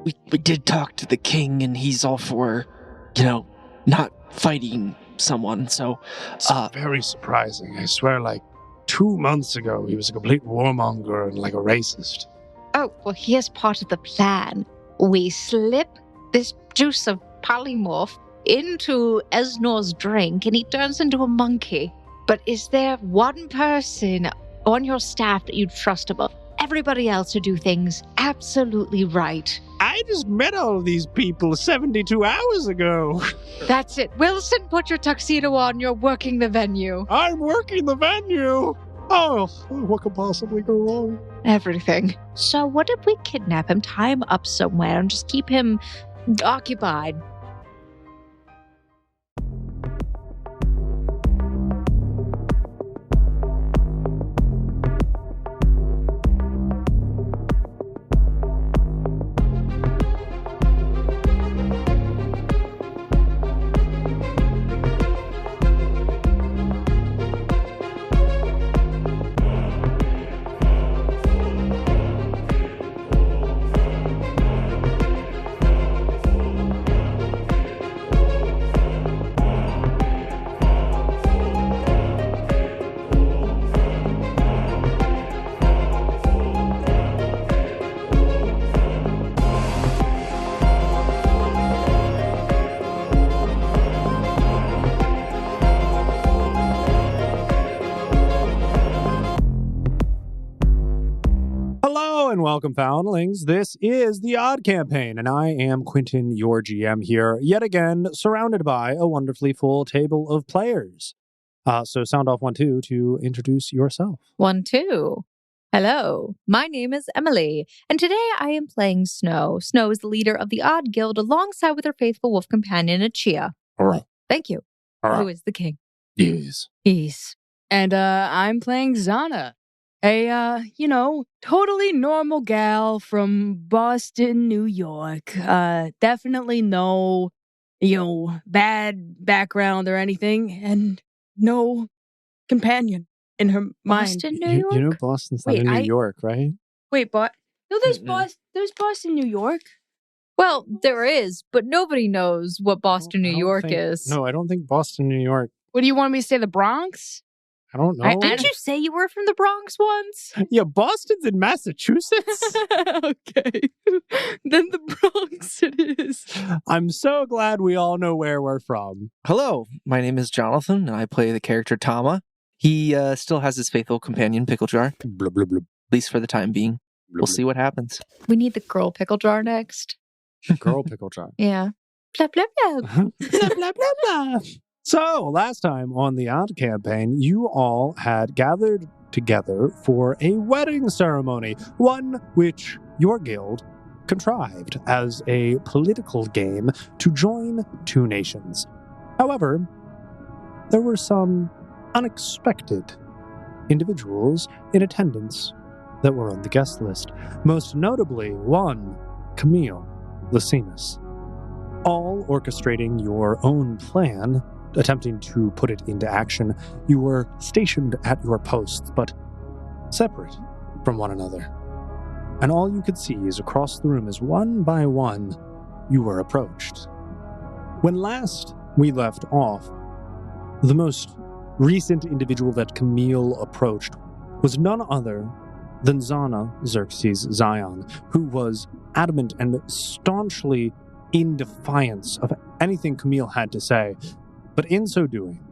we did talk to the king, and he's all for, not fighting someone, so... It's very surprising. I swear, 2 months ago, he was a complete warmonger and a racist. Oh, well, here's part of the plan. We slip this juice of polymorph into Esnor's drink, and he turns into a monkey. But is there one person on your staff that you trust above everybody else to do things absolutely right? I just met all of these people 72 hours ago. That's it. Wilson, put your tuxedo on. You're working the venue. I'm working the venue. Oh, what could possibly go wrong? Everything. So what if we kidnap him, tie him up somewhere, and just keep him occupied? And welcome, Foundlings. This is the Odd Campaign, and I am Quentin, your GM here, yet again, surrounded by a wonderfully full table of players. So sound off 1, 2 to introduce yourself. 1, 2. Hello, my name is Emily, and today I am playing Snow. Snow is the leader of the Odd Guild alongside with her faithful wolf companion, Achia. Thank you. Who is the king? Yes. Yes. And I'm playing Zana. A, totally normal gal from Boston, New York. Definitely no, bad background or anything, and no companion in her mind. Boston, New York? You know Boston's not in New York, right? Wait, no, there's Boston, New York. Well, there is, but nobody knows what Boston, New York is. No, I don't think Boston, New York. What do you want me to say, the Bronx? I don't know. Didn't you say you were from the Bronx once? Yeah, Boston's in Massachusetts. Okay. Then the Bronx it is. I'm so glad we all know where we're from. Hello, my name is Jonathan, and I play the character Tama. He still has his faithful companion, Pickle Jar. Blub, blub, blub. At least for the time being. We'll see what happens. We need the girl pickle jar next. Girl Pickle Jar. Yeah. Blah, blah, blah. Blah, blah, blah, blah. So, last time on the Odd Campaign, you all had gathered together for a wedding ceremony, one which your guild contrived as a political game to join two nations. However, there were some unexpected individuals in attendance that were on the guest list, most notably one, Camille L'Scimice, all orchestrating your own plan, attempting to put it into action. You were stationed at your posts, but separate from one another. And all you could see is across the room as one by one you were approached. When last we left off, the most recent individual that Camille approached was none other than Zana Xerxes Zion, who was adamant and staunchly in defiance of anything Camille had to say. But in so doing,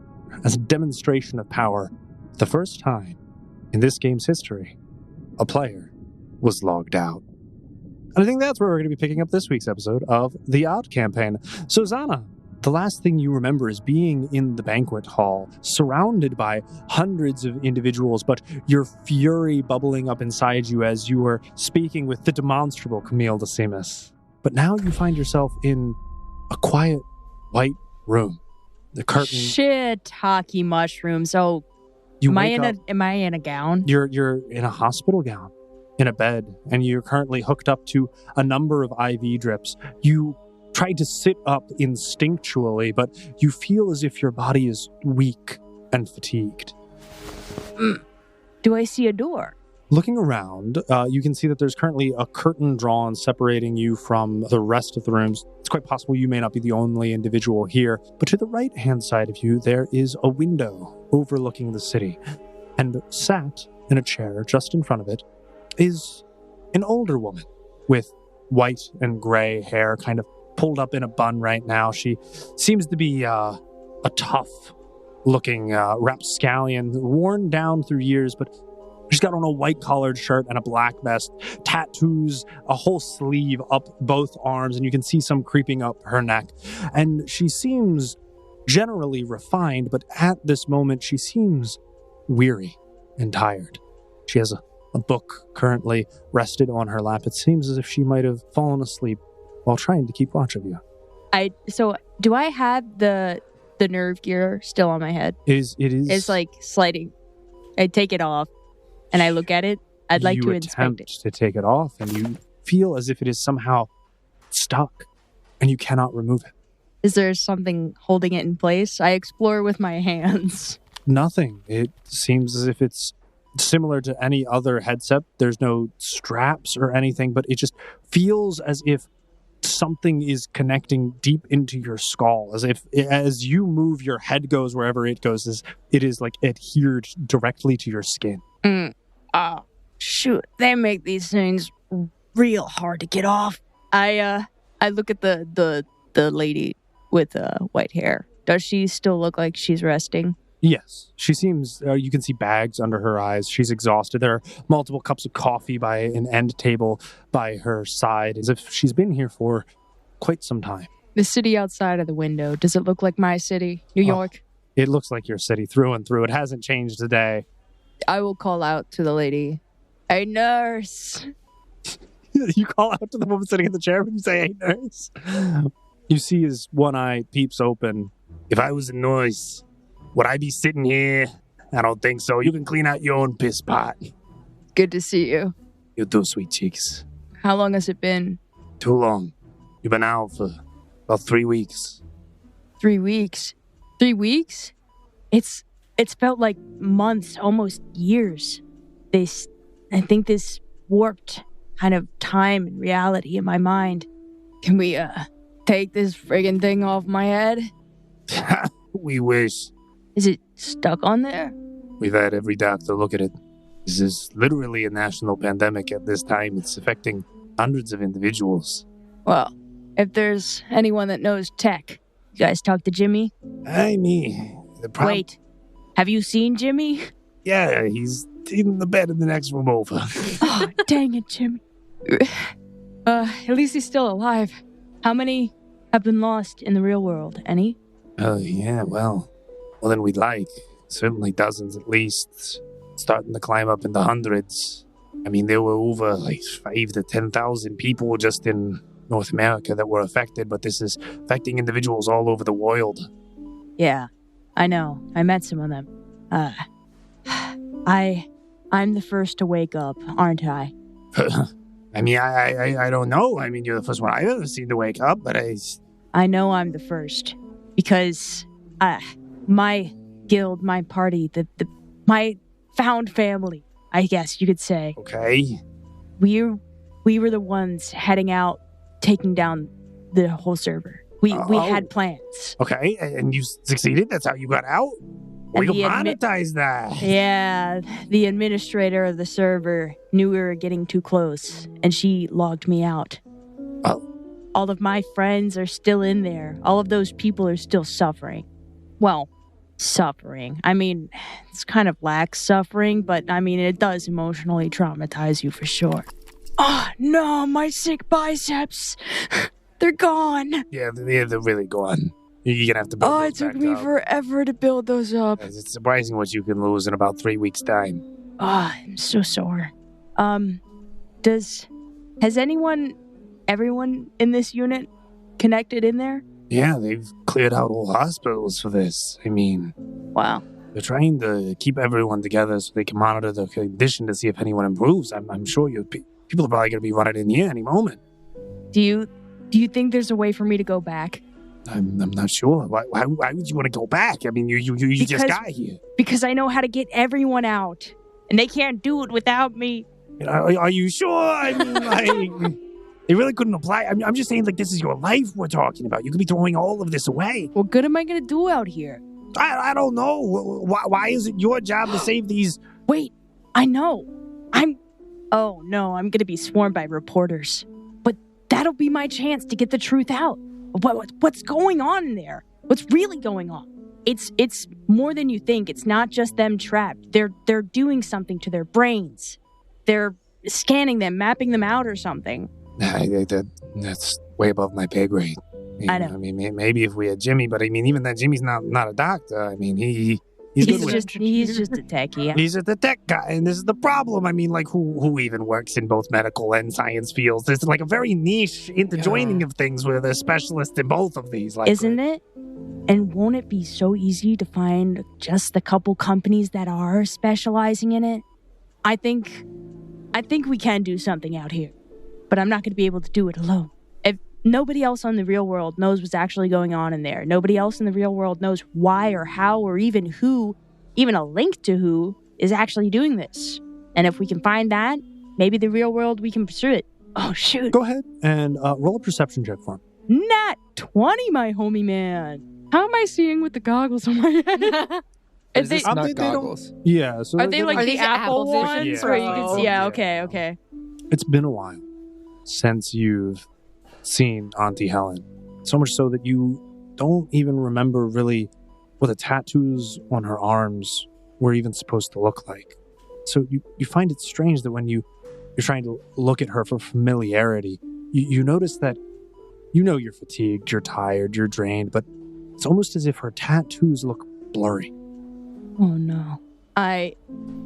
as a demonstration of power, the first time in this game's history, a player was logged out. And I think that's where we're going to be picking up this week's episode of The Odd Campaign. So Zana, the last thing you remember is being in the banquet hall, surrounded by hundreds of individuals, but your fury bubbling up inside you as you were speaking with the demonstrable Camille L'Scimice. But now you find yourself in a quiet, white room. The curtain. Shiitake mushrooms. Oh, am I in a gown? You're in a hospital gown, in a bed, and you're currently hooked up to a number of IV drips. You try to sit up instinctually, but you feel as if your body is weak and fatigued. Do I see a door? Looking around, you can see that there's currently a curtain drawn separating you from the rest of the rooms. It's quite possible you may not be the only individual here, but to the right-hand side of you, there is a window overlooking the city. And sat in a chair just in front of it is an older woman with white and gray hair kind of pulled up in a bun right now. She seems to be a tough-looking rapscallion, worn down through years, but she's got on a white-collared shirt and a black vest, tattoos, a whole sleeve up both arms, and you can see some creeping up her neck. And she seems generally refined, but at this moment she seems weary and tired. She has a book currently rested on her lap. It seems as if she might have fallen asleep while trying to keep watch of you. So do I have the nerve gear still on my head? It is. It's like sliding. I take it off and I look at it. I'd like to inspect it. To take it off, and you feel as if it is somehow stuck and you cannot remove it. Is there something holding it in place? I explore with my hands. Nothing. It seems as if it's similar to any other headset. There's no straps or anything, but it just feels as if something is connecting deep into your skull, as if as you move, your head goes wherever it goes. It is like adhered directly to your skin. Shoot, they make these things real hard to get off. I look at the lady with white hair. Does she still look like she's resting? Yes, she seems, you can see bags under her eyes. She's exhausted. There are multiple cups of coffee by an end table by her side, as if she's been here for quite some time. The city outside of the window, does it look like my city, New York? It looks like your city through and through. It hasn't changed today. I will call out to the lady, "Hey, nurse." You call out to the woman sitting in the chair when you say, "Hey, nurse." You see his one eye peeps open. If I was a nurse, would I be sitting here? I don't think so. You can clean out your own piss pot. Good to see you. You too, sweet cheeks. How long has it been? Too long. You've been out for about 3 weeks. 3 weeks? 3 weeks? It's felt like months, almost years. I think this warped kind of time and reality in my mind. Can we, take this friggin' thing off my head? We wish. Is it stuck on there? We've had every doctor look at it. This is literally a national pandemic at this time. It's affecting hundreds of individuals. Well, if there's anyone that knows tech, you guys talk to Jimmy? Wait, have you seen Jimmy? Yeah, he's in the bed in the next room over. Oh, dang it, Jimmy. At least he's still alive. How many have been lost in the real world? Any? Oh, yeah, well, more than we'd like. Certainly dozens at least. Starting to climb up in the hundreds. I mean, there were over like 5,000 to 10,000 people just in North America that were affected, but this is affecting individuals all over the world. Yeah, I know. I met some of them. I'm the first to wake up, aren't I? I mean, I don't know. I mean, you're the first one I've ever seen to wake up, but I know I'm the first. Because, my guild, my party, my found family, I guess you could say. Okay. We were the ones heading out, taking down the whole server. We had plans. Okay, and you succeeded? That's how you got out? Well, you monetize that. Yeah, the administrator of the server knew we were getting too close, and she logged me out. Oh. All of my friends are still in there. All of those people are still suffering. Well, suffering. I mean, it's kind of lax suffering, but I mean, it does emotionally traumatize you for sure. Oh, no, my sick biceps. They're gone. Yeah, they're really gone. You're going to have to build those it took back me up. forever to build those up. It's surprising what you can lose in about 3 weeks' time. I'm so sore. Has everyone in this unit connected in there? Yeah, they've cleared out all hospitals for this. I mean... Wow. They're trying to keep everyone together so they can monitor the condition to see if anyone improves. I'm sure people are probably going to be running in here any moment. Do you think there's a way for me to go back? I'm not sure. Why would you want to go back? I mean, you just got here. Because I know how to get everyone out. and they can't do it without me. Are you sure? I mean, like, they really couldn't apply. I'm just saying, like, this is your life we're talking about. You could be throwing all of this away. What good am I going to do out here? I don't know. Why is it your job to save these? Wait, I know. Oh no, I'm going to be swarmed by reporters. But that'll be my chance to get the truth out. What's going on in there? What's really going on? It's more than you think. It's not just them trapped. They're doing something to their brains. They're scanning them, mapping them out or something. That's way above my pay grade. I know. I mean, maybe if we had Jimmy, but I mean, even that Jimmy's not a doctor. I mean, he's just a techie. Yeah. He's just a tech guy, and this is the problem. I mean, like, who even works in both medical and science fields? There's like a very niche interjoining of things where they're specialists in both of these. Like, isn't it? And won't it be so easy to find just the couple companies that are specializing in it? I think we can do something out here, but I'm not going to be able to do it alone. If nobody else in the real world knows what's actually going on in there, nobody else in the real world knows why or how or even who, even a link to who, is actually doing this. And if we can find that, maybe the real world, we can pursue it. Oh, shoot. Go ahead and roll a perception check for him. Nat 20, my homie man. How am I seeing with the goggles on my head? Is this not goggles? Yeah. So Are they like Are the these Apple Apple ones vision where you can Pro? see? Yeah, okay. It's been a while since you've seen Auntie Helen. So much so that you don't even remember really what the tattoos on her arms were even supposed to look like. So you find it strange that when you're trying to look at her for familiarity, you notice that you're fatigued, you're tired, you're drained, but it's almost as if her tattoos look blurry. Oh no. I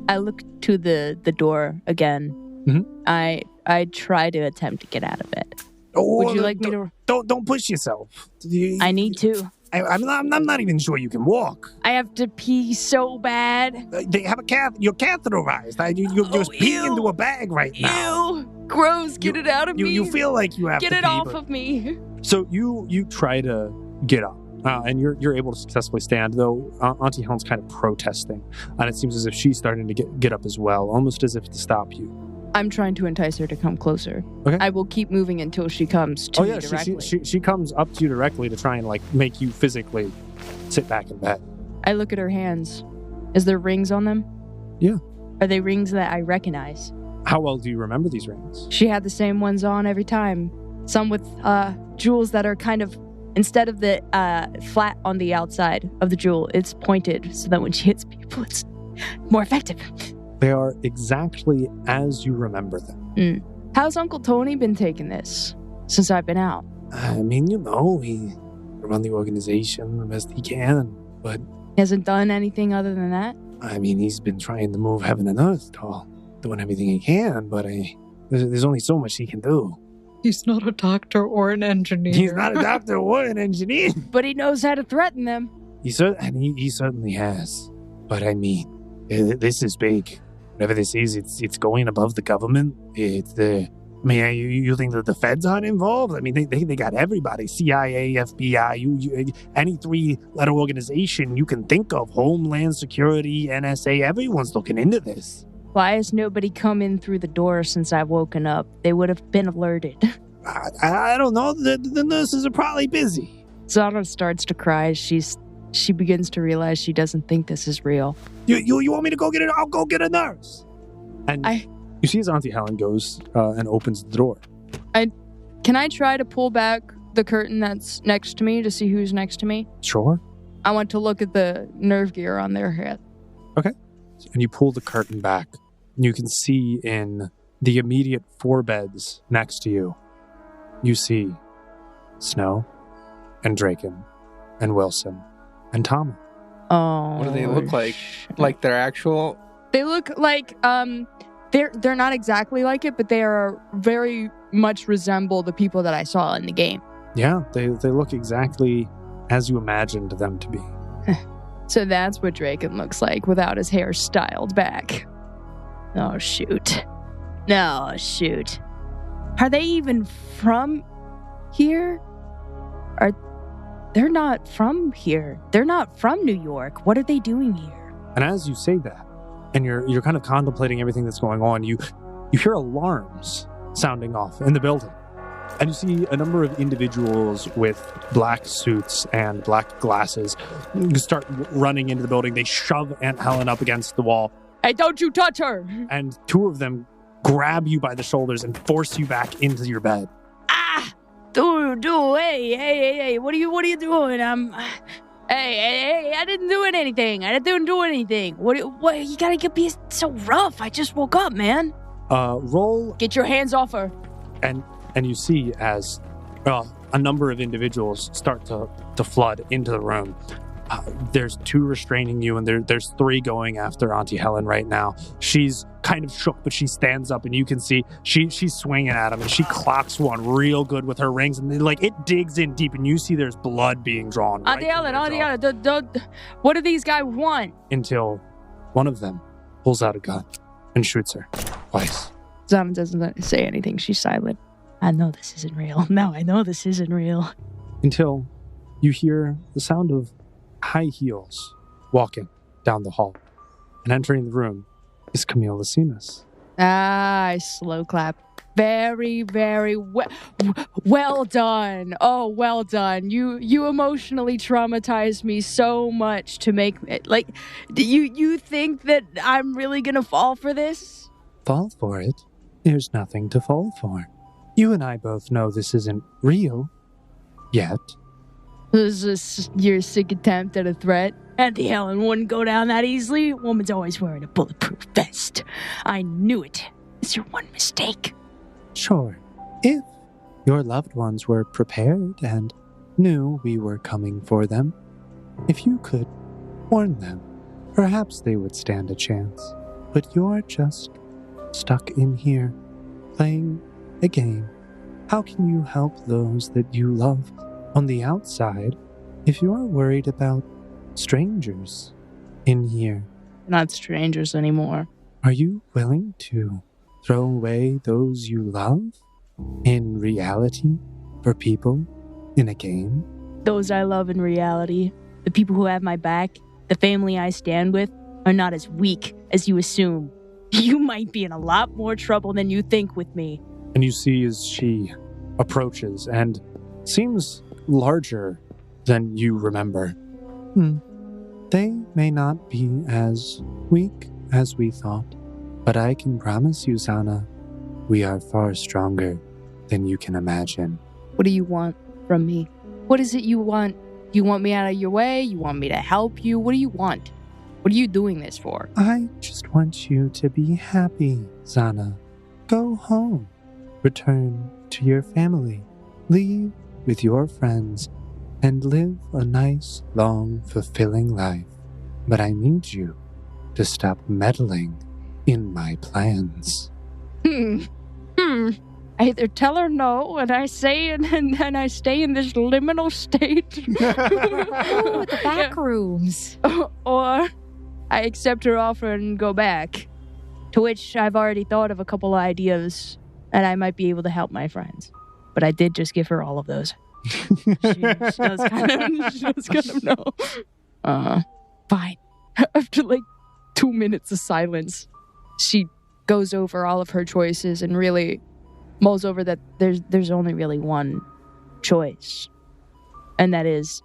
look to the door again. Mm-hmm. I try to attempt to get out of it. Oh, Would you like me to? Don't push yourself. I need to. I'm not even sure you can walk. I have to pee so bad. They have you're catheterized. You're just peeing into a bag right now. Ew! Gross! Get it out of me! You feel like you have Get to it pee, off but of me! So you try to get up, and you're able to successfully stand, though Auntie Helen's kind of protesting, and it seems as if she's starting to get up as well, almost as if to stop you. I'm trying to entice her to come closer. Okay. I will keep moving until she comes to me directly. She comes up to you directly to try and like make you physically sit back in bed. I look at her hands. Is there rings on them? Yeah. Are they rings that I recognize? How well do you remember these rings? She had the same ones on every time. Some with jewels that are kind of, instead of the flat on the outside of the jewel, it's pointed so that when she hits people, it's more effective. They are exactly as you remember them. How's Uncle Tony been taking this since I've been out? I mean, he run the organization the best he can, but He hasn't done anything other than that? I mean, he's been trying to move heaven and earth, doing everything he can, but there's only so much he can do. He's not a doctor or an engineer. He's not a doctor or an engineer. But he knows how to threaten them. He certainly has. But I mean, this is big. Whatever this is, it's going above the government. You think that the feds aren't involved? I mean, they got everybody. CIA, FBI, any three-letter organization you can think of. Homeland Security, NSA, everyone's looking into this. Why has nobody come in through the door since I've woken up? They would have been alerted. I don't know. The nurses are probably busy. Zara starts to cry. She begins to realize she doesn't think this is real. You want me to go get it? I'll go get a nurse. And you see as Auntie Helen goes and opens the door. Can I try to pull back the curtain that's next to me to see who's next to me? Sure. I want to look at the nerve gear on their head. Okay. And you pull the curtain back. And you can see in the immediate 4 beds next to you, you see Snow and Draken and Wilson and Tama. Oh. What do they look like? Like their actual... They look like, they're not exactly like it, but they are very much resemble the people that I saw in the game. Yeah, they look exactly as you imagined them to be. So that's what Draken looks like without his hair styled back. Oh, shoot. No, shoot. Are they even from here? They're not from here. They're not from New York. What are they doing here? And as you say that, and you're kind of contemplating everything that's going on. You hear alarms sounding off in the building. And you see a number of individuals with black suits and black glasses start running into the building. They shove Aunt Helen up against the wall. Hey, don't you touch her! And two of them grab you by the shoulders and force you back into your bed. Ah! Dude, hey, what are you doing? Hey, I didn't do anything. What, you gotta be so rough. I just woke up, man. Roll. Get your hands off her. And you see as a number of individuals start to flood into the room. There's two restraining you, and there's three going after Auntie Helen right now. She's kind of shook, but she stands up, and you can see she's swinging at him, and she clocks one real good with her rings, and it digs in deep, and you see there's blood being drawn. Auntie Helen, what do these guys want? Until one of them pulls out a gun and shoots her twice. Zana doesn't say anything. She's silent. I know this isn't real. No, I know this isn't real. Until you hear the sound of high heels walking down the hall. And entering the room is Camille L'Scimice. I slow clap. Very, very well done. Oh, well done. You emotionally traumatized me so much to make it. Do you think that I'm really gonna fall for this? Fall for it? There's nothing to fall for. You and I both know this isn't real. Yet. This is your sick attempt at a threat? Auntie Helen wouldn't go down that easily. Woman's always wearing a bulletproof vest. I knew it. It's your one mistake. Sure. If your loved ones were prepared and knew we were coming for them, if you could warn them, perhaps they would stand a chance. But you're just stuck in here, playing a game. How can you help those that you love on the outside if you're worried about strangers in here? Not strangers anymore. Are you willing to throw away those you love in reality for people in a game? Those I love in reality, the people who have my back, the family I stand with, are not as weak as you assume. You might be in a lot more trouble than you think with me. And you see as she approaches and seems larger than you remember. They may not be as weak as we thought, but I can promise you, Zana, we are far stronger than you can imagine. What do you want from me? What is it you want? You want me out of your way? You want me to help you? What do you want? What are you doing this for? I just want you to be happy, Zana. Go home. Return to your family. Leave with your friends and live a nice, long, fulfilling life. But I need you to stop meddling in my plans. I either tell her no, and I say, and then I stay in this liminal state. Ooh, the back rooms. Or I accept her offer and go back. To which I've already thought of a couple of ideas, and I might be able to help my friends. But I did just give her all of those. She does kind of know. Fine. After 2 minutes of silence, she goes over all of her choices and really mulls over that there's only really one choice. And that is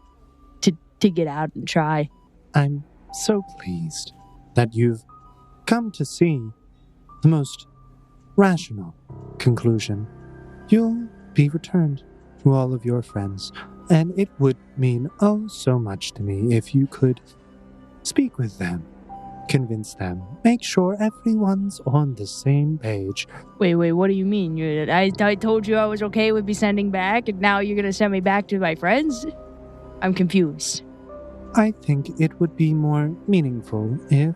to get out and try. I'm so pleased that you've come to see the most rational conclusion. You'll be returned to all of your friends, and it would mean oh so much to me if you could speak with them, convince them, make sure everyone's on the same page. Wait, what do you mean? I told you I was okay with me sending back, and now you're going to send me back to my friends? I'm confused. I think it would be more meaningful if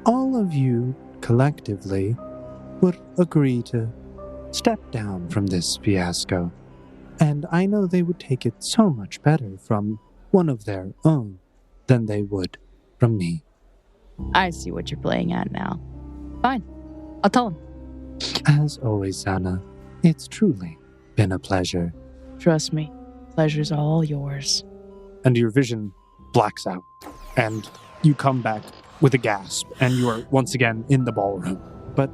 all of you collectively would agree to step down from this fiasco. And I know they would take it so much better from one of their own than they would from me. I see what you're playing at now. Fine. I'll tell him. As always, Zana, it's truly been a pleasure. Trust me, pleasure's all yours. And your vision blacks out, and you come back with a gasp, and you are once again in the ballroom. But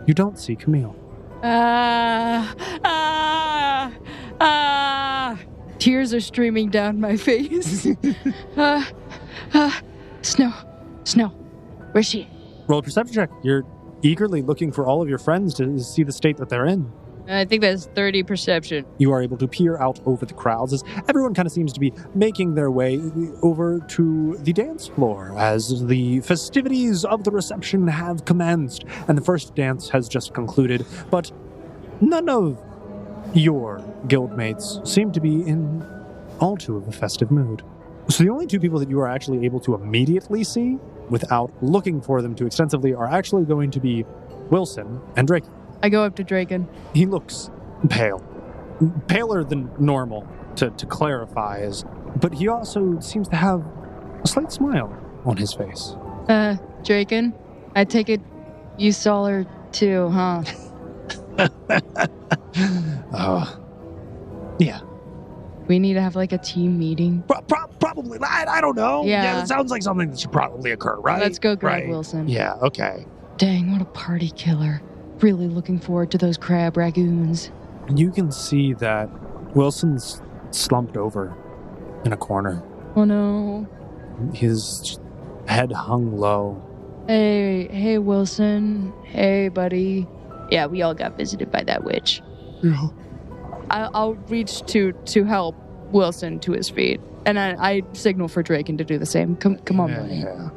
you don't see Camille. Tears are streaming down my face. Snow. Where's she? Roll a perception check. You're eagerly looking for all of your friends to see the state that they're in. I think that's 30 perception. You are able to peer out over the crowds as everyone kind of seems to be making their way over to the dance floor as the festivities of the reception have commenced and the first dance has just concluded. But none of your guildmates seem to be in all too of a festive mood. So the only two people that you are actually able to immediately see without looking for them too extensively are actually going to be Wilson and Drake. I go up to Draken. He looks pale. Paler than normal, to clarify, but he also seems to have a slight smile on his face. Draken, I take it you saw her too, huh? Yeah. We need to have like a team meeting. Probably. I don't know. Yeah, it sounds like something that should probably occur, right? Let's go grab Wilson. Yeah, okay. Dang, what a party killer. Really looking forward to those crab ragoons. You can see that Wilson's slumped over in a corner. Oh no. His head hung low. Hey Wilson. Hey buddy. Yeah, we all got visited by that witch. Yeah. I'll reach to help Wilson to his feet. And I signal for Draken to do the same. Come on, buddy. Yeah.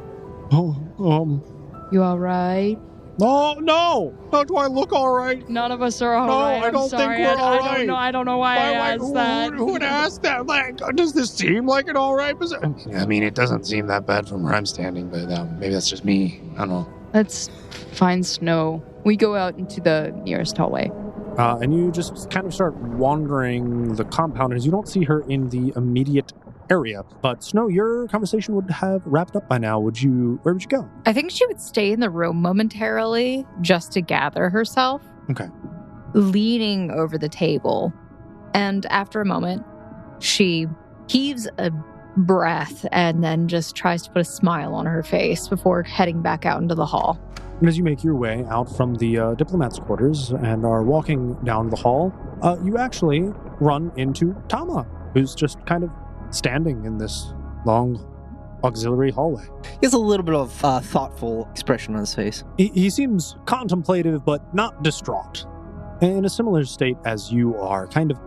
You alright? No! How do I look all right? None of us are alright. No, I don't think we're all right. I don't know why I asked that. Who would ask that? Like, does this seem like an all right position? I mean, it doesn't seem that bad from where I'm standing, but maybe that's just me. I don't know. Let's find Snow. We go out into the nearest hallway. And you just kind of start wandering the compound as you don't see her in the immediate area. But Snow, your conversation would have wrapped up by now. Where would you go? I think she would stay in the room momentarily just to gather herself. Okay. Leaning over the table. And after a moment, she heaves a breath and then just tries to put a smile on her face before heading back out into the hall. And as you make your way out from the diplomat's quarters and are walking down the hall, you actually run into Tama, who's just kind of standing in this long auxiliary hallway. He has a little bit of thoughtful expression on his face. He seems contemplative, but not distraught. In a similar state as you are, kind of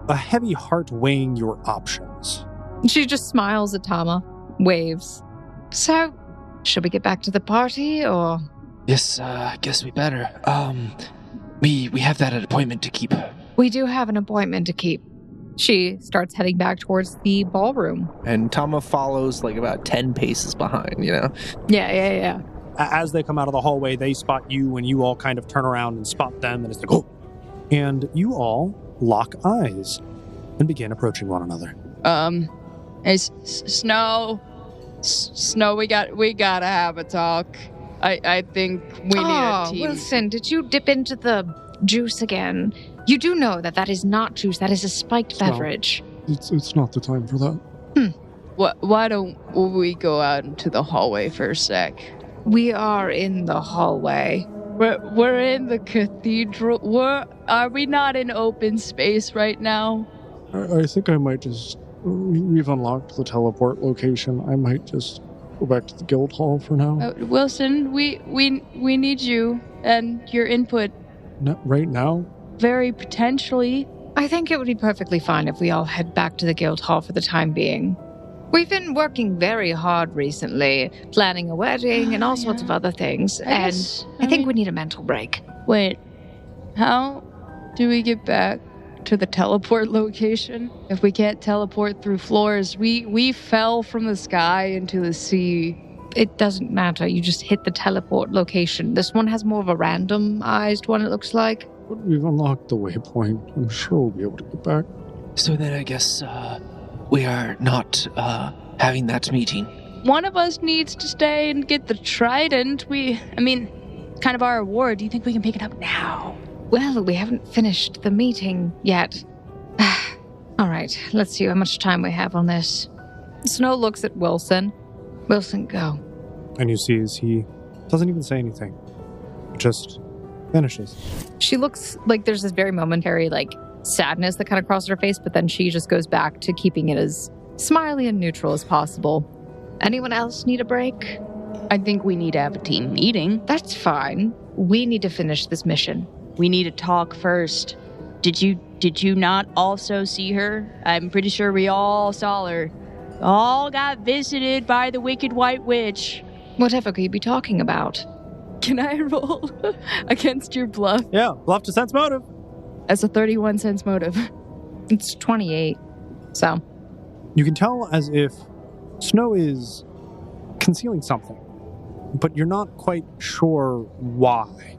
a heavy heart weighing your options. She just smiles at Tama, waves. So, should we get back to the party, or... Yes, I guess we better. We have that appointment to keep. We do have an appointment to keep. She starts heading back towards the ballroom. And Tama follows like about 10 paces behind, you know? Yeah. As they come out of the hallway, they spot you, and you all kind of turn around and spot them, and it's like, oh! And you all lock eyes and begin approaching one another. Hey, Snow, we gotta have a talk. I think we need a team. Wilson, did you dip into the juice again? You do know that is not juice. That is a spiked beverage. It's not the time for that. Why don't we go out into the hallway for a sec? We are in the hallway. We're in the cathedral. Are we not in open space right now? I think I might just... We've unlocked the teleport location. I might just go back to the guild hall for now. Wilson, we need you and your input. Not right now? Very potentially. I think it would be perfectly fine if we all head back to the guild hall for the time being. We've been working very hard recently, planning a wedding and all sorts of other things, I think we need a mental break. Wait, how do we get back to the teleport location? If we can't teleport through floors, we fell from the sky into the sea. It doesn't matter, you just hit the teleport location. This one has more of a randomized one, it looks like. But we've unlocked the waypoint. I'm sure we'll be able to get back. So then I guess we are not having that meeting. One of us needs to stay and get the trident. Kind of our reward. Do you think we can pick it up now? Well, we haven't finished the meeting yet. All right, let's see how much time we have on this. Snow looks at Wilson. Wilson, go. And you see as he doesn't even say anything, just vanishes. She looks like there's this very momentary, sadness that kind of crosses her face, but then she just goes back to keeping it as smiley and neutral as possible. Anyone else need a break? I think we need to have a team meeting. That's fine. We need to finish this mission. We need to talk first. Did you not also see her? I'm pretty sure we all saw her. All got visited by the Wicked White Witch. Whatever could you be talking about? Can I roll against your bluff? Yeah, bluff to sense motive. As a 31 sense motive. It's 28. So. You can tell as if Snow is concealing something, but you're not quite sure why,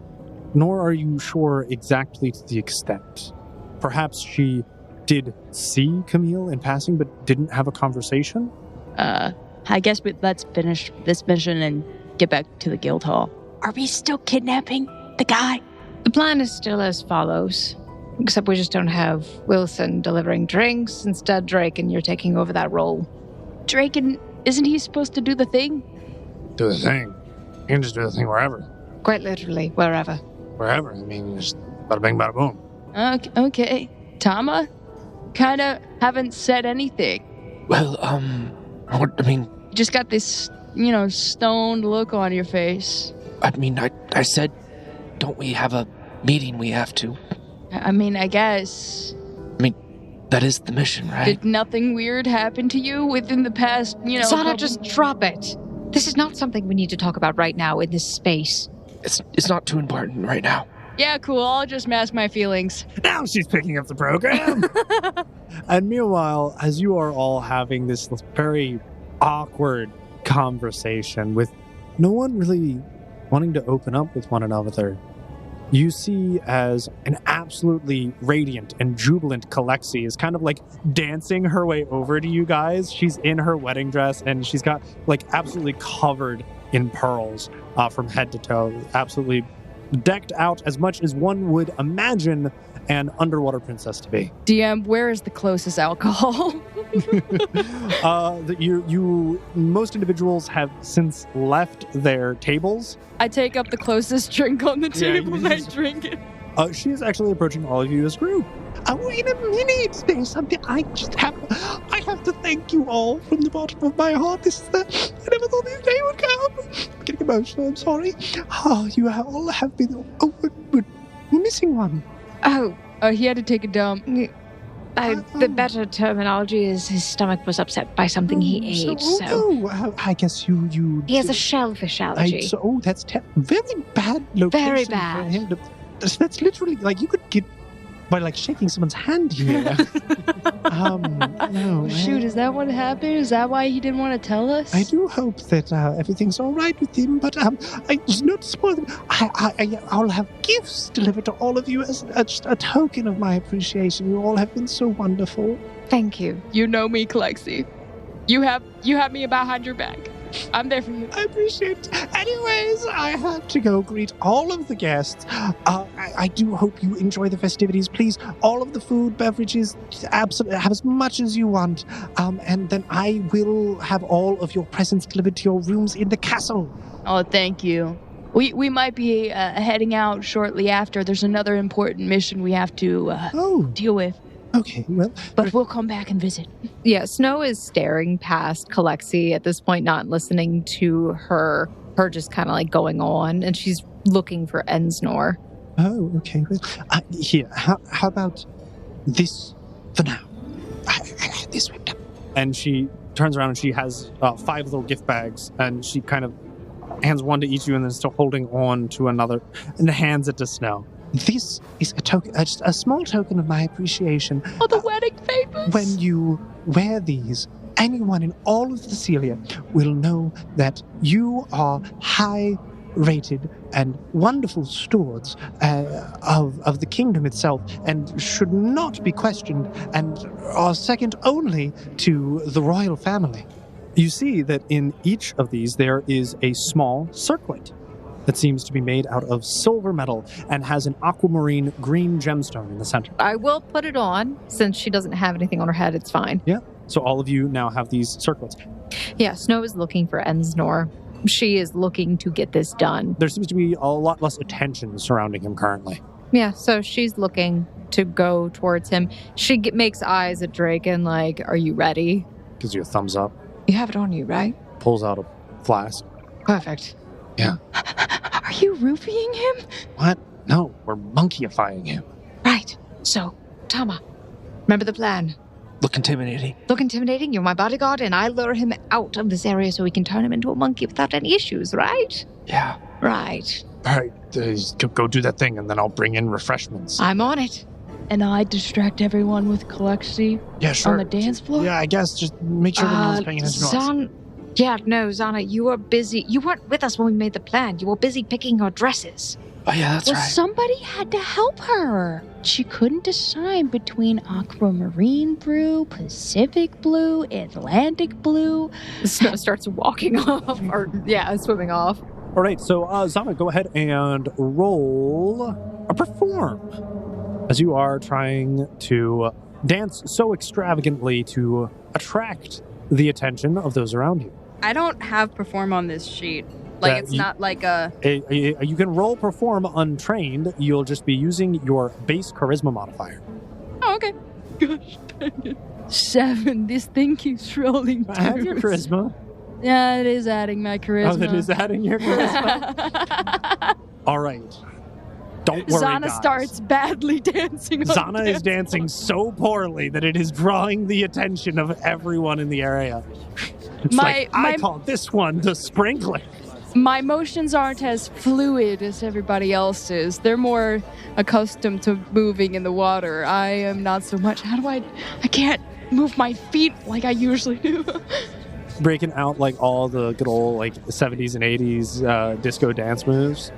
nor are you sure exactly to the extent. Perhaps she did see Camille in passing, but didn't have a conversation? I guess let's finish this mission and get back to the guild hall. Are we still kidnapping the guy? The plan is still as follows, except we just don't have Wilson delivering drinks. Instead, Drake and you're taking over that role. Drake, isn't he supposed to do the thing? Do the thing. You can just do the thing wherever. Quite literally, wherever. Wherever. I mean, just bada bing, bada boom. Okay. Tama? Kinda haven't said anything. Well, You just got this, stoned look on your face. I said, don't we have a meeting we have to? I guess. That is the mission, right? Did nothing weird happen to you within the past, Sana, just drop it. This is not something we need to talk about right now in this space. It's not too important right now. Yeah, cool. I'll just mask my feelings. Now she's picking up the program. And meanwhile, as you are all having this very awkward conversation with no one really wanting to open up with one another, you see as an absolutely radiant and jubilant Kalexi is kind of dancing her way over to you guys. She's in her wedding dress and she's got absolutely covered in pearls from head to toe, absolutely decked out as much as one would imagine an underwater princess to be. DM, where is the closest alcohol? Most individuals have since left their tables. I take up the closest drink on the table and I drink it. She is actually approaching all of you as a group. Wait a minute. There's something I have to thank you all from the bottom of my heart. I never thought this day would come. I'm getting emotional. I'm sorry. You all have been. We're missing one. Oh, he had to take a dump. the better terminology is his stomach was upset by something he ate, I guess you... He has a shellfish allergy. That's very bad location Very for bad. him. That's literally, you could get by, shaking someone's hand here. No. Shoot, is that what happened? Is that why he didn't want to tell us? I do hope that everything's all right with him, but I just not to spoil them. I'll have gifts delivered to all of you as just a token of my appreciation. You all have been so wonderful. Thank you. You know me, Kalexi. You have me behind your back. I'm there for you. I appreciate it. Anyways, I have to go greet all of the guests. I do hope you enjoy the festivities. Please, all of the food, beverages, absolutely have as much as you want. And then I will have all of your presents delivered to your rooms in the castle. Oh, thank you. We might be heading out shortly after. There's another important mission we have to deal with. Okay, well... But we'll come back and visit. Yeah, Snow is staring past Kalexi at this point, not listening to her just kind of going on, and she's looking for Ensor. Oh, okay. Well, here, how about this for now? I had this whipped up. And she turns around and she has 5 little gift bags, and she kind of hands one to each of you and then still holding on to another and hands it to Snow. This is a token, just a small token of my appreciation. Oh, the wedding favors! When you wear these, anyone in all of Thessalia will know that you are high-rated and wonderful stewards of the kingdom itself, and should not be questioned, and are second only to the royal family. You see that in each of these there is a small circlet that seems to be made out of silver metal and has an aquamarine green gemstone in the center. I will put it on. Since she doesn't have anything on her head, it's fine. Yeah. So all of you now have these circlets. Yeah, Snow is looking for Ensor. she is looking to get this done. There seems to be a lot less attention surrounding him currently. Yeah, so she's looking to go towards him. She makes eyes at Draken like, are you ready? Gives you a thumbs up. You have it on you, right? Pulls out a flask. Perfect. Yeah. Are you roofing him? What? No, we're monkeyifying him. Right. So, Tama, remember the plan. Look intimidating. Look intimidating, you're my bodyguard, and I lure him out of this area so we can turn him into a monkey without any issues, right? Yeah. Right. All right, go do that thing, and then I'll bring in refreshments. I'm on it. And I distract everyone with Kalexi Yeah, sure. on the dance floor? Yeah, I guess just make sure everyone's paying attention to us. Yeah, no, Zana, you were busy. You weren't with us when we made the plan. You were busy picking our dresses. Oh, yeah, that's Well, right. somebody had to help her. She couldn't decide between aquamarine blue, Pacific blue, Atlantic blue. Snow starts walking off, or swimming off. All right, so Zana, go ahead and roll a perform. As you are trying to dance so extravagantly to attract the attention of those around you. I don't have perform on this sheet. Like, it's not like a... You can roll perform untrained. You'll just be using your base charisma modifier. Oh, okay. Gosh dang it. 7. This thing keeps rolling. Add your charisma. Yeah, it is adding my charisma. Oh, that is adding your charisma. All right. Don't worry, Zana guys. starts badly dancing. on Zana the is dancing so poorly that it is drawing the attention of everyone in the area. It's I call this one the sprinkler. My motions aren't as fluid as everybody else's. They're more accustomed to moving in the water. I am not so much. I can't move my feet like I usually do. Breaking out like all the good old like 70s and 80s disco dance moves.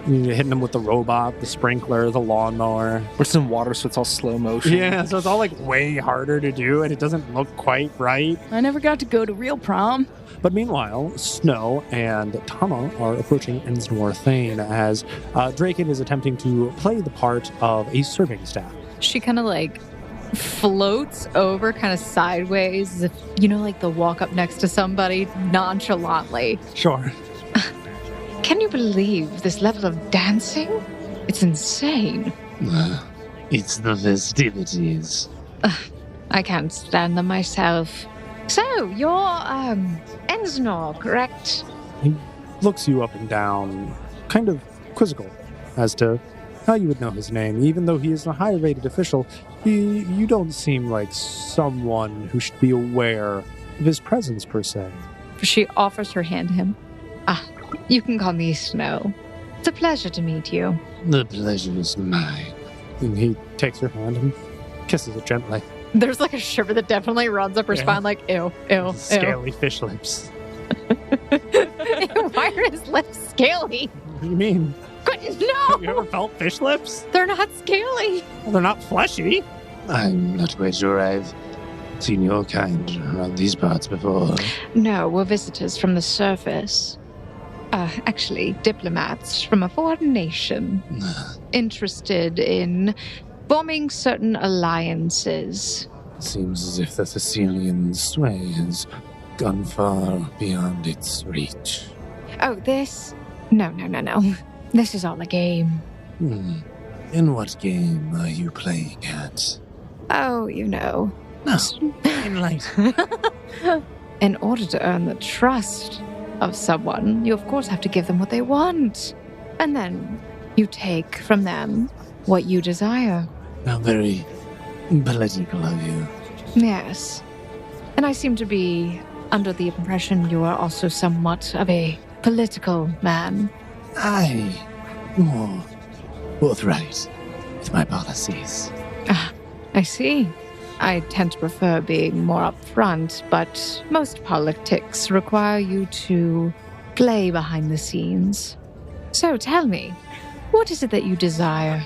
You're hitting them with the robot, the sprinkler, the lawnmower. It's in water, so it's all slow motion. Yeah, so it's all like way harder to do, and it doesn't look quite right. I never got to go to real prom. But meanwhile, Snow and Tama are approaching Ensor Thane as Draken is attempting to play the part of a serving staff. She kind of like floats over kind of sideways as if, like they'll walk up next to somebody nonchalantly. Sure. Can you believe this level of dancing? It's insane. It's the festivities. I can't stand them myself. So, you're, Ensnor, correct? He looks you up and down, kind of quizzical as to how you would know his name. Even though he is a high-rated official, you don't seem like someone who should be aware of his presence, per se. She offers her hand to him. You can call me Snow. It's a pleasure to meet you. The pleasure is mine. And he takes her hand and kisses it gently. There's like a shiver that definitely runs up her spine like, ew, ew, Scaly fish lips. Why are his lips scaly? What do you mean? No! Have you ever felt fish lips? They're not scaly. Well, they're not fleshy. I'm not quite sure I've seen your kind around these parts before. No, we're visitors from the surface. Actually, diplomats from a foreign nation. Interested in forming certain alliances. Seems as if the Thessalian sway has gone far beyond its reach. Oh, this? No. This is all a game. In what game are you playing at? Oh, No, enlighten. In order to earn the trust of someone, you of course have to give them what they want. And then you take from them what you desire. How very political of you. Yes. And I seem to be under the impression you are also somewhat of a political man. I more forthright with my policies. I see. I tend to prefer being more upfront, but most politics require you to play behind the scenes. So tell me, what is it that you desire?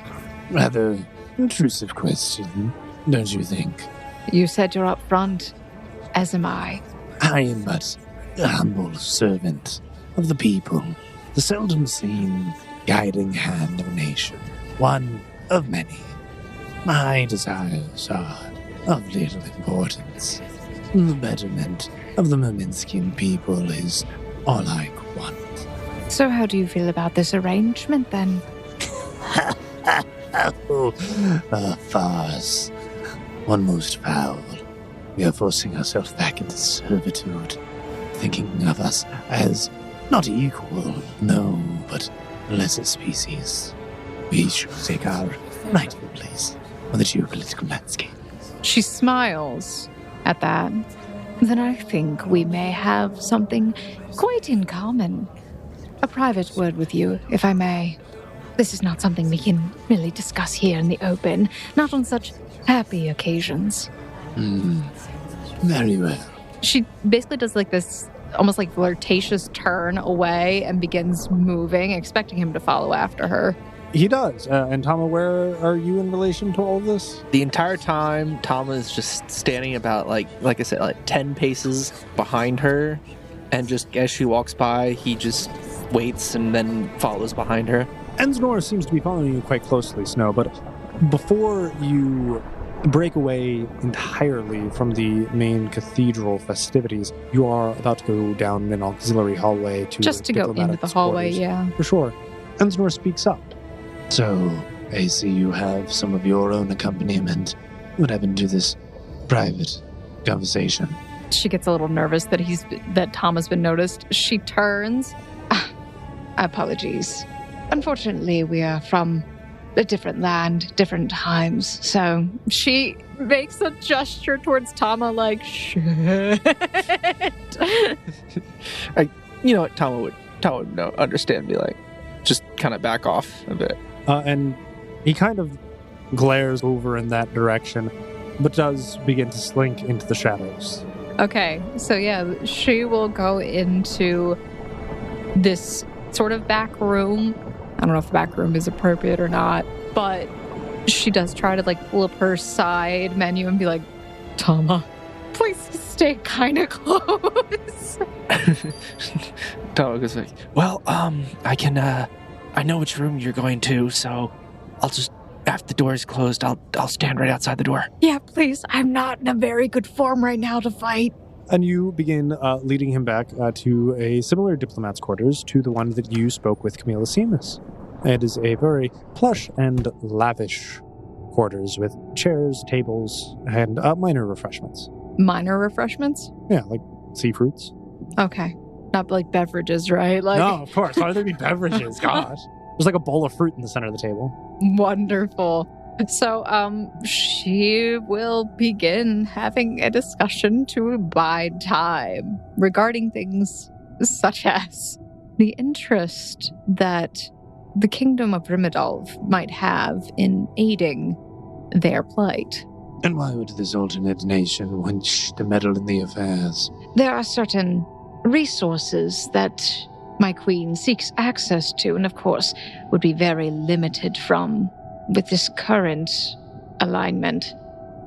Rather intrusive question, don't you think? You said you're upfront, as am I. I am but a humble servant of the people, the seldom seen guiding hand of a nation, one of many. My desires are of little importance. The betterment of the Mominskian people is all I want. So how do you feel about this arrangement, then? Oh, a farce. One most foul. We are forcing ourselves back into servitude, thinking of us as not equal, no, but lesser species. We should take our rightful place on the geopolitical landscape. She smiles at that. Then I think we may have something quite in common. A private word with you, if I may. This is not something we can really discuss here in the open, not on such happy occasions. Very well. She basically does like this almost like flirtatious turn away and begins moving, expecting him to follow after her. He does. And Tama, where are you in relation to all of this? The entire time, Tama is just standing about, like I said, like 10 paces behind her. And just as she walks by, he just waits and then follows behind her. Ensor seems to be following you quite closely, Snow, but before you break away entirely from the main cathedral festivities, you are about to go down an auxiliary hallway to Just to go into the hallway, yeah. For sure. Ensor speaks up. So, I see you have some of your own accompaniment. What happened to this private conversation? She gets a little nervous that Tom has been noticed. She turns. Apologies. Unfortunately, we are from a different land, different times, so... She makes a gesture towards Tama like, shit. You know what, Tama would understand, be like, just kind of back off a bit. And he kind of glares over in that direction, but does begin to slink into the shadows. Okay, so yeah, she will go into this sort of back room. I don't know if the back room is appropriate or not, but she does try to like pull up her side menu and be like, Tama, please stay kind of close. Tama goes like, well, I know which room you're going to, so I'll just, after the door is closed, I'll stand right outside the door. Yeah, please. I'm not in a very good form right now to fight. And you begin leading him back to a similar diplomat's quarters to the one that you spoke with Camille L'Scimice. It is a very plush and lavish quarters with chairs, tables, and minor refreshments. Minor refreshments? Yeah, like seafruits. Okay. Not like beverages, right? Like... No, of course. Why would there be beverages? Gosh. There's like a bowl of fruit in the center of the table. Wonderful. So, she will begin having a discussion to bide time regarding things such as the interest that the Kingdom of Rimadolf might have in aiding their plight. And why would this alternate nation wish to meddle in the affairs? There are certain resources that my queen seeks access to, and of course would be very limited from with this current alignment.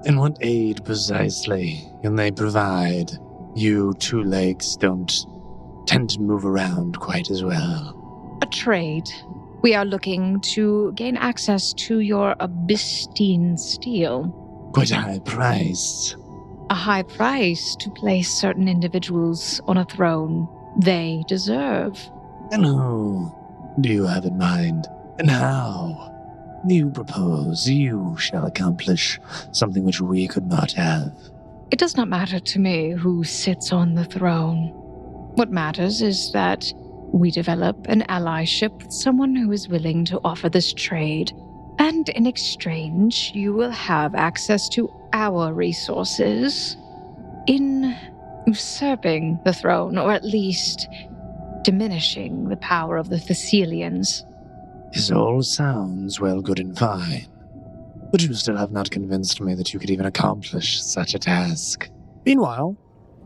And what aid precisely can they provide? You two legs don't tend to move around quite as well. A trade. We are looking to gain access to your abyssine steel. Quite a high price. A high price to place certain individuals on a throne they deserve. And who do you have in mind? And how? You propose you shall accomplish something which we could not have. It does not matter to me who sits on the throne. What matters is that we develop an allyship with someone who is willing to offer this trade. And in exchange, you will have access to our resources in usurping the throne, or at least diminishing the power of the Thessalians. This all sounds well, good and fine. But you still have not convinced me that you could even accomplish such a task. Meanwhile,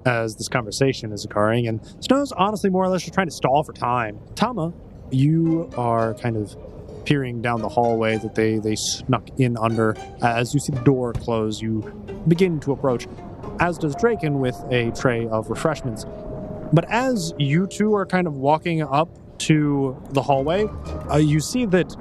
as this conversation is occurring, and Snow's honestly more or less just trying to stall for time, Tama, you are kind of peering down the hallway that they snuck in under. As you see the door close, you begin to approach, as does Draken with a tray of refreshments. But as you two are kind of walking up to the hallway, you see that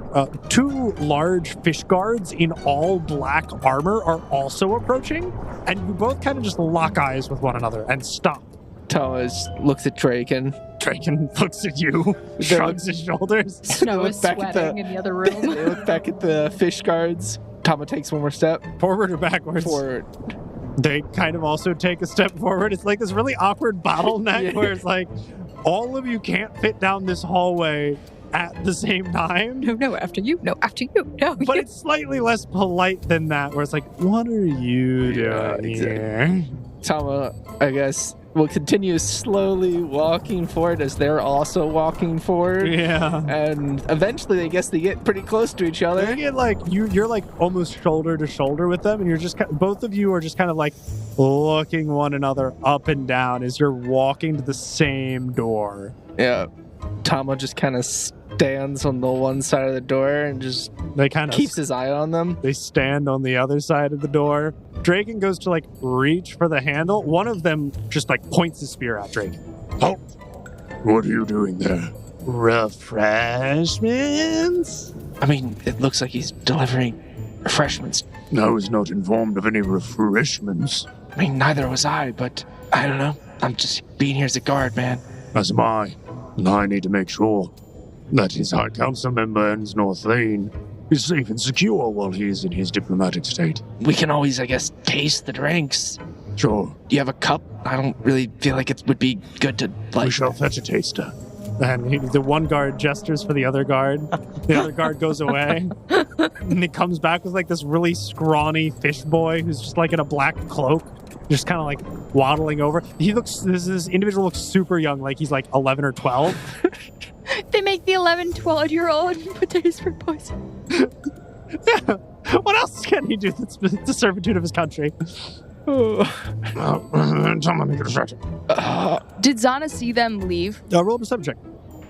two large fish guards in all black armor are also approaching, and you both kind of just lock eyes with one another and stop. Thomas looks at Draken, Draken looks at you, shrugs his shoulders. Snow is Look back at sweating in the other room. They look back at the fish guards. Tama takes one more step. Forward or backwards? Forward. They kind of also take a step forward. It's like this really awkward bottleneck Yeah. where it's like all of you can't fit down this hallway at the same time. No, after you. No, after you. No, But it's slightly less polite than that, where it's like, what are you doing here? Tama, I guess, will continue slowly walking forward as they're also walking forward. Yeah. And eventually, I guess they get pretty close to each other. They get like, you're like almost shoulder to shoulder with them, and you're just, both of you are just kind of like looking one another up and down as you're walking to the same door. Yeah. Tama just kind of stands on the one side of the door and just They kind of keeps his eye on them. They stand on the other side of the door. Draken goes to like reach for the handle. One of them just like points his spear at Draken. Halt! What are you doing there? Refreshments? I mean, it looks like he's delivering refreshments. I was not informed of any refreshments. I mean, neither was I, but I don't know. I'm just being here as a guard, man. As am I. And I need to make sure that his High Council member, Ensor Thane, is safe and secure while he is in his diplomatic state. We can always, I guess, taste the drinks. Sure, Do you have a cup? I don't really feel like it would be good to, we like... shall fetch a taster. And the one guard gestures for the other guard. The other guard goes away. And he comes back with like this really scrawny fish boy who's just like in a black cloak, just kind of like waddling over. This individual looks super young, like he's like 11 or 12. They make the 11, 12-year-old put taste for poison. Yeah. What else can he do that's the servitude of his country? Tama, make it a stretch. Did Zana see them leave? Roll a perception check.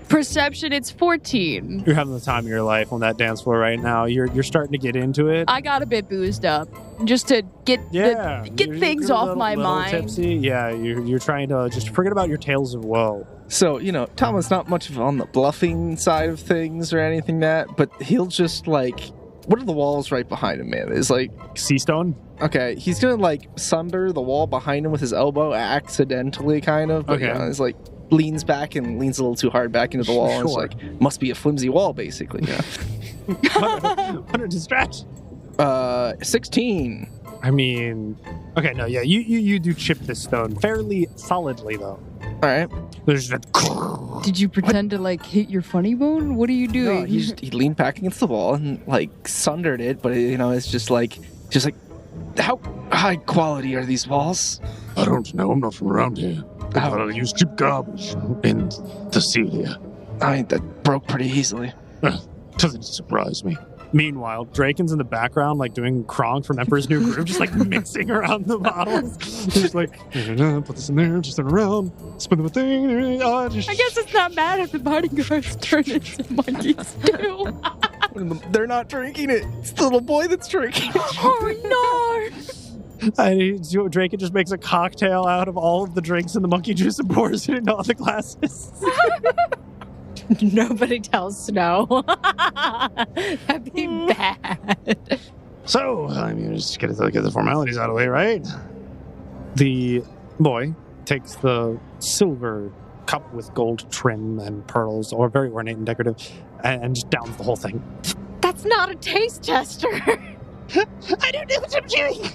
Perception, it's 14. You're having the time of your life on that dance floor right now. You're starting to get into it. I got a bit boozed up just to get things you're off my little mind. Tipsy. Yeah, you're trying to just forget about your tales of woe. So, Tama's not much on the bluffing side of things or anything but he'll just like, what are the walls right behind him, man? Is like, Sea stone. okay, he's gonna like sunder the wall behind him with his elbow accidentally, kind of. But, Okay. it's like leans back and leans a little too hard back into the wall. And it's Sure. like, must be a flimsy wall, basically. Yeah. What a distraction. 16. I mean, okay, no, yeah, you do chip this stone fairly solidly though. All right. There's that. Did you pretend to like hit your funny bone? What are you doing? No, he leaned back against the wall and like sundered it, but it's just like, How high quality are these walls? I don't know, I'm not from around here. I thought I'd use cheap garbage in Thessalia. I mean, that broke pretty easily. Doesn't surprise me. Meanwhile, Draken's in the background, like doing Kronk from Emperor's New Groove, just like mixing around the bottles. He's like, put this in there, just turn around, spin the thing. I guess it's not bad if the bodyguards turn into monkeys too. they're not drinking it. It's the little boy that's drinking it. Oh Draken just makes a cocktail out of all of the drinks and the monkey juice and pours it into all the glasses. Nobody tells Snow. That'd be bad. So, I mean, just get the formalities out of the way, right? The boy takes the silver cup with gold trim and pearls, or very ornate and decorative, and just downs the whole thing. That's not a taste tester. I don't know what I'm doing.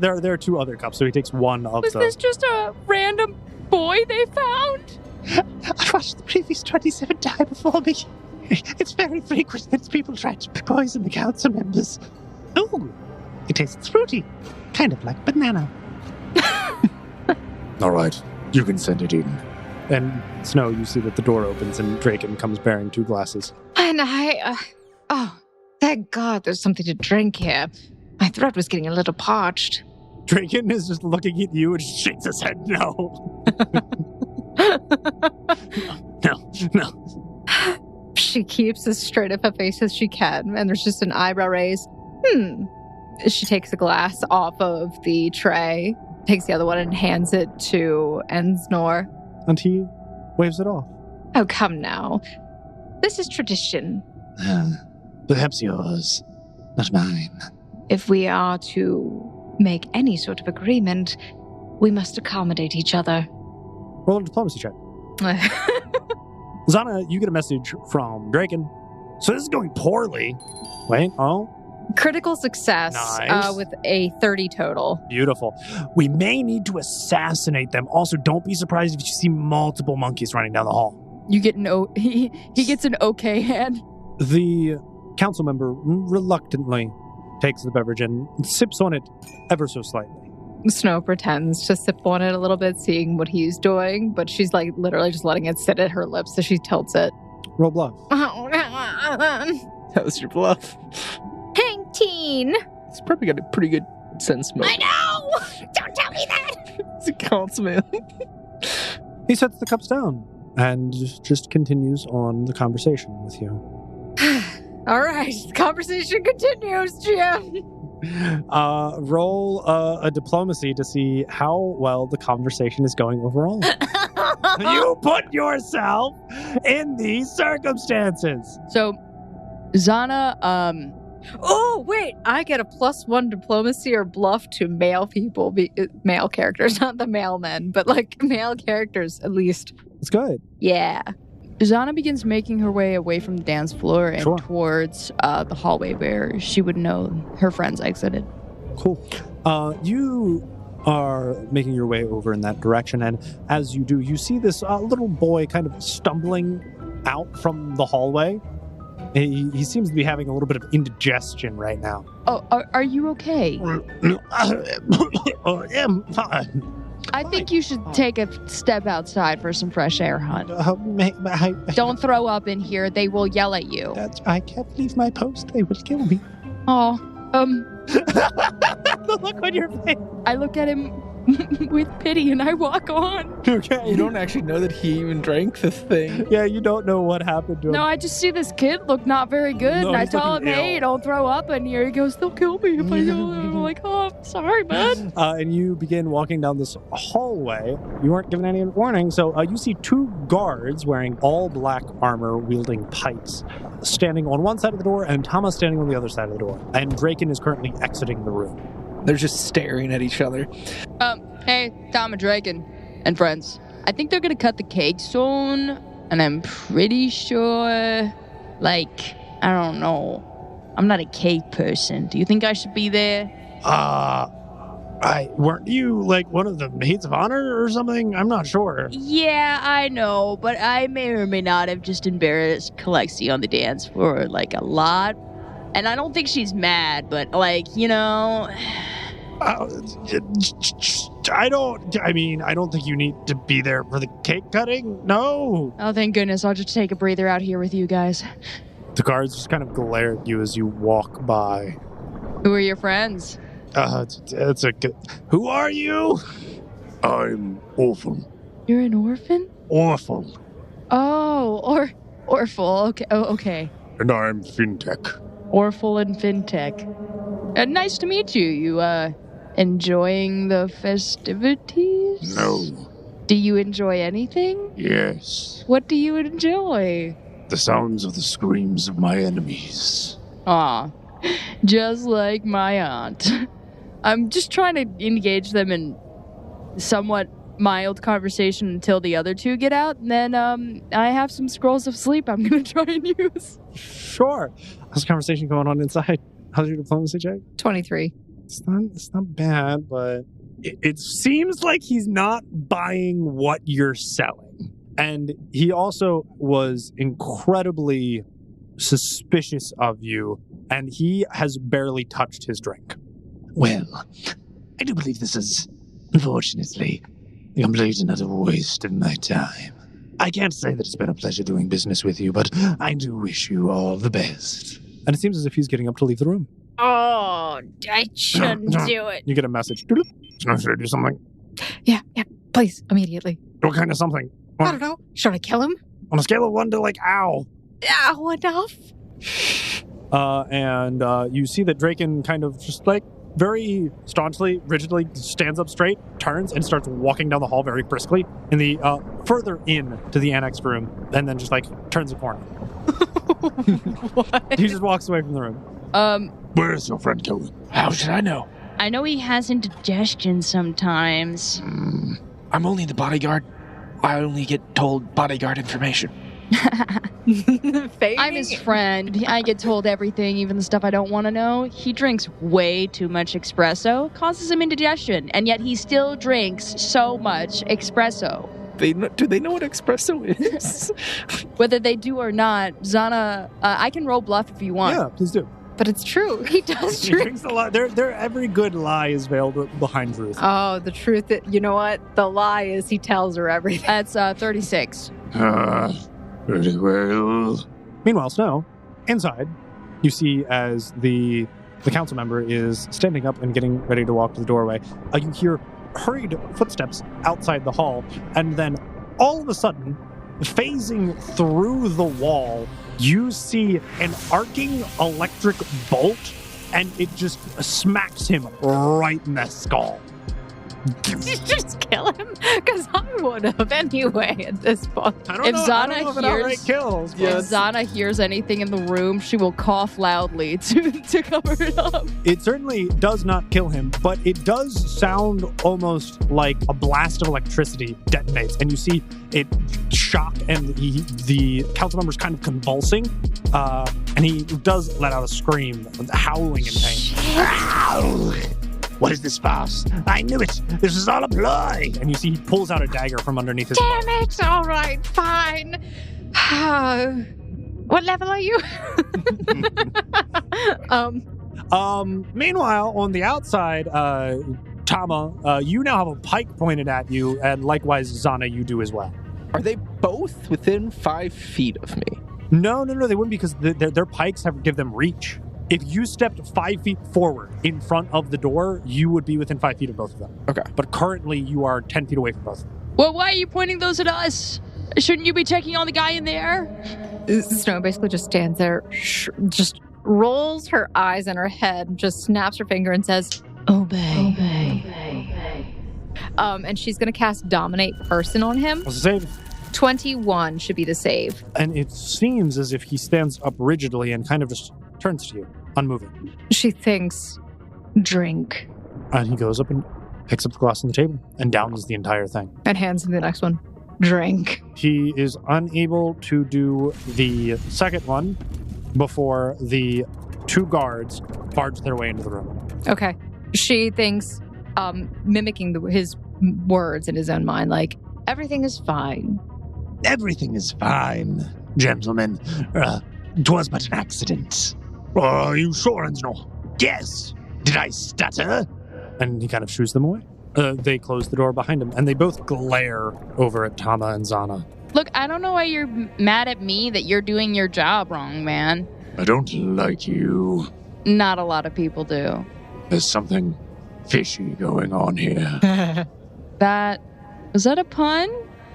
There are two other cups, so he takes one of Was them. this just a random boy they found? I watched the previous 27 die before me. It's very frequent that people try to poison the council members. Ooh, it tastes fruity. Kind of like banana. All right, you can send it in. And Snow, you see that the door opens and Draken comes bearing two glasses. And oh, thank God there's something to drink here. My throat was getting a little parched. Draken is just looking at you and shakes his head no. No. She keeps as straight up a face as she can, and there's just an eyebrow raise. She takes a glass off of the tray, takes the other one and hands it to Ensor. And he waves it off. Oh, come now. This is tradition. Perhaps yours, not mine. If we are to make any sort of agreement, we must accommodate each other. Roll a diplomacy check. Zana, you get a message from Draken. So this is going poorly. Wait, Critical success Nice. with a 30 total. beautiful. We may need to assassinate them. Also, don't be surprised if you see multiple monkeys running down the hall. You get an he gets an okay hand. The council member reluctantly takes the beverage and sips on it ever so slightly. Snow pretends to sip on it a little bit, seeing what he's doing, but she's like literally just letting it sit at her lips, so she tilts it. Roll bluff. That was your bluff. 19! He's probably got a pretty good sense of smoke. I know! Don't tell me that! He's a consummate. He sets the cups down and just continues on the conversation with you. All right, the conversation continues, Jim. Roll a diplomacy to see how well the conversation is going overall. You put yourself in these circumstances. So, Zana, Oh, wait, I get a +1 diplomacy or bluff to male people, male characters, not the male men, but like male characters at least. It's good. Yeah. Zana begins making her way away from the dance floor and Sure. towards the hallway where she would know her friends exited. Cool. You are making your way over in that direction, and as you do, you see this little boy kind of stumbling out from the hallway. He seems to be having a little bit of indigestion right now. Oh, are you okay? I am fine. I think you should take a step outside for some fresh air, hon. Don't throw up in here. They will yell at you. I can't leave my post. They will kill me. Oh, The look on your face. I look at him with pity and I walk on. Okay. You don't actually know that he even drank this thing. Yeah, you don't know what happened to him. No, I just see this kid look not very good, No, and I he's tell him, looking hey, ill. don't throw up in here. He goes, they'll kill me if I go. And I'm like, oh, I'm sorry, man. And you begin walking down this hallway. You weren't given any warning, so you see two guards wearing all black armor, wielding pikes, standing on one side of the door, and Tama standing on the other side of the door. And Draken is currently exiting the room. They're just staring at each other. Hey, Tom and Draken and friends. I think they're gonna cut the cake soon, and I'm pretty sure, like, I don't know. I'm not a cake person. Do you think I should be there? Weren't you like one of the maids of honor or something? I'm not sure. Yeah, I know, but I may or may not have just embarrassed Kalexi on the dance floor, like, a lot. And I don't think she's mad, but, like, you know... I don't think you need to be there for the cake cutting. No. Oh, thank goodness. I'll just take a breather out here with you guys. The guards just kind of glare at you as you walk by. Who are your friends? It's a good... Who are you? I'm orphan. You're an orphan? Orphan. Oh, Orphle. Okay. Oh, okay. And I'm fintech. Orphle and fintech. Nice to meet you. You, enjoying the festivities? No. Do you enjoy anything? Yes. What do you enjoy? The sounds of the screams of my enemies. Aw, just like my aunt. I'm just trying to engage them in somewhat mild conversation until the other two get out, and then I have some scrolls of sleep I'm gonna try and use. Sure. How's the conversation going on inside? How's your diplomacy check? 23. It's not bad, but it seems like he's not buying what you're selling. And he also was incredibly suspicious of you, and he has barely touched his drink. Well, I do believe this is, unfortunately, a complete and utter waste of my time. I can't say that it's been a pleasure doing business with you, but I do wish you all the best. And it seems as if he's getting up to leave the room. Oh, I shouldn't do it. You get a message. Should I do something? Yeah, please, immediately. What kind of something? I don't know. Should I kill him? On a scale of 1 to like, ow. Ow, enough. And you see that Draken kind of just like very staunchly, rigidly stands up straight, turns, and starts walking down the hall very briskly in the further in to the annex room, and then just like turns a corner. What? He just walks away from the room. Where's your friend going? How should I know? I know he has indigestion sometimes. I'm only the bodyguard. I only get told bodyguard information. I'm his friend. I get told everything, even the stuff I don't want to know. He drinks way too much espresso, causes him indigestion, and yet he still drinks so much espresso. Do they know what espresso is? Whether they do or not, Zana, I can roll bluff if you want. Yeah, please do. But it's true. He does He drink. drinks a lot. Every good lie is veiled behind truth. Oh, the truth. You know what? The lie is he tells her everything. That's 36. Very well. Meanwhile, Snow, inside, you see as the council member is standing up and getting ready to walk to the doorway. You hear hurried footsteps outside the hall, and then all of a sudden, phasing through the wall, you see an arcing electric bolt, and it just smacks him right in the skull. Just kill him? Because I would have anyway at this point. I don't If know, I Zana don't know if it hears- outright kills. But If Zana hears anything in the room, she will cough loudly to cover it up. it certainly does not kill him, but it does sound almost like a blast of electricity detonates, and you see it shock, and the council member's kind of convulsing, and he does let out a scream, howling in pain. What is this farce? I knew it. This is all a ploy. And you see he pulls out a dagger from underneath his Damn it! All right, fine. What level are you? Meanwhile, on the outside, Tama, you now have a pike pointed at you, and likewise, Zana, you do as well. Are they both within 5 feet of me? No, they wouldn't, because their pikes give them reach. If you stepped 5 feet forward in front of the door, you would be within 5 feet of both of them. Okay. But currently, you are 10 feet away from both of them. Well, why are you pointing those at us? Shouldn't you be checking on the guy in there? Snow basically just stands there, just rolls her eyes in her head, just snaps her finger and says, "Obey." And she's going to cast Dominate Person on him. What's the save? 21 should be the save. And it seems as if he stands up rigidly and kind of just turns to you, unmoving. She thinks, drink, And he goes up and picks up the glass on the table and downs the entire thing. and hands him the next one. Drink. He is unable to do the second one before the 2 guards barge their way into the room. Okay. She thinks, mimicking his words in his own mind, like, everything is fine. Everything is fine, gentlemen. 'Twas but an accident. Are you sure, Ensor? Yes. Did I stutter? And he kind of shoos them away. They close the door behind him, and they both glare over at Tama and Zana. Look, I don't know why you're mad at me that you're doing your job wrong, man. I don't like you. Not a lot of people do. There's something fishy going on here. Was that a pun?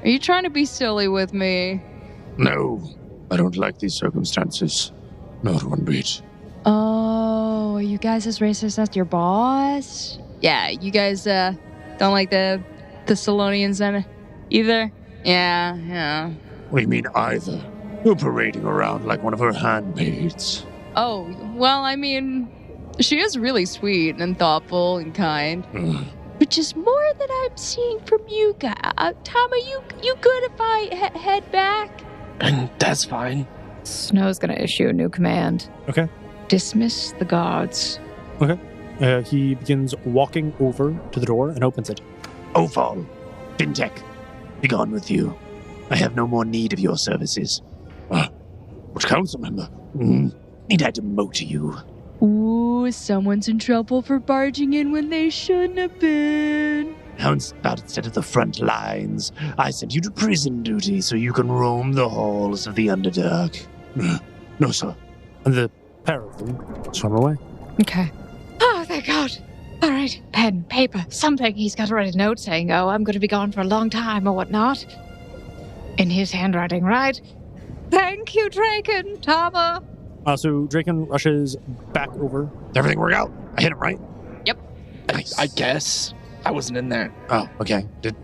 Are you trying to be silly with me? No, I don't like these circumstances. Not one bit. Oh, are you guys as racist as your boss? Yeah, you guys don't like the Thessalonians either? Yeah. What do you mean either? You're parading around like one of her handmaids. Oh, well, I mean, she is really sweet and thoughtful and kind. Which is more than I'm seeing from you guys. Tama, you good if I head back? And that's fine. Snow's going to issue a new command. Okay. Dismiss the guards. He begins walking over to the door and opens it. Ophal, Fintech, be gone with you. I have no more need of your services. Which council member? Need I demote you? Ooh, someone's in trouble for barging in when they shouldn't have been. How about instead of the front lines, I sent you to prison duty so you can roam the halls of the Underdark? No, sir. And the pair of them swim away. Okay. Oh, thank God. All right, pen, paper, something. He's got to write a note saying, oh, I'm going to be gone for a long time or whatnot. In his handwriting, right? Thank you, Draken. Tama. So Draken rushes back over. Did everything work out? I hit him, right? Nice. I guess. I wasn't in there. Oh, okay. The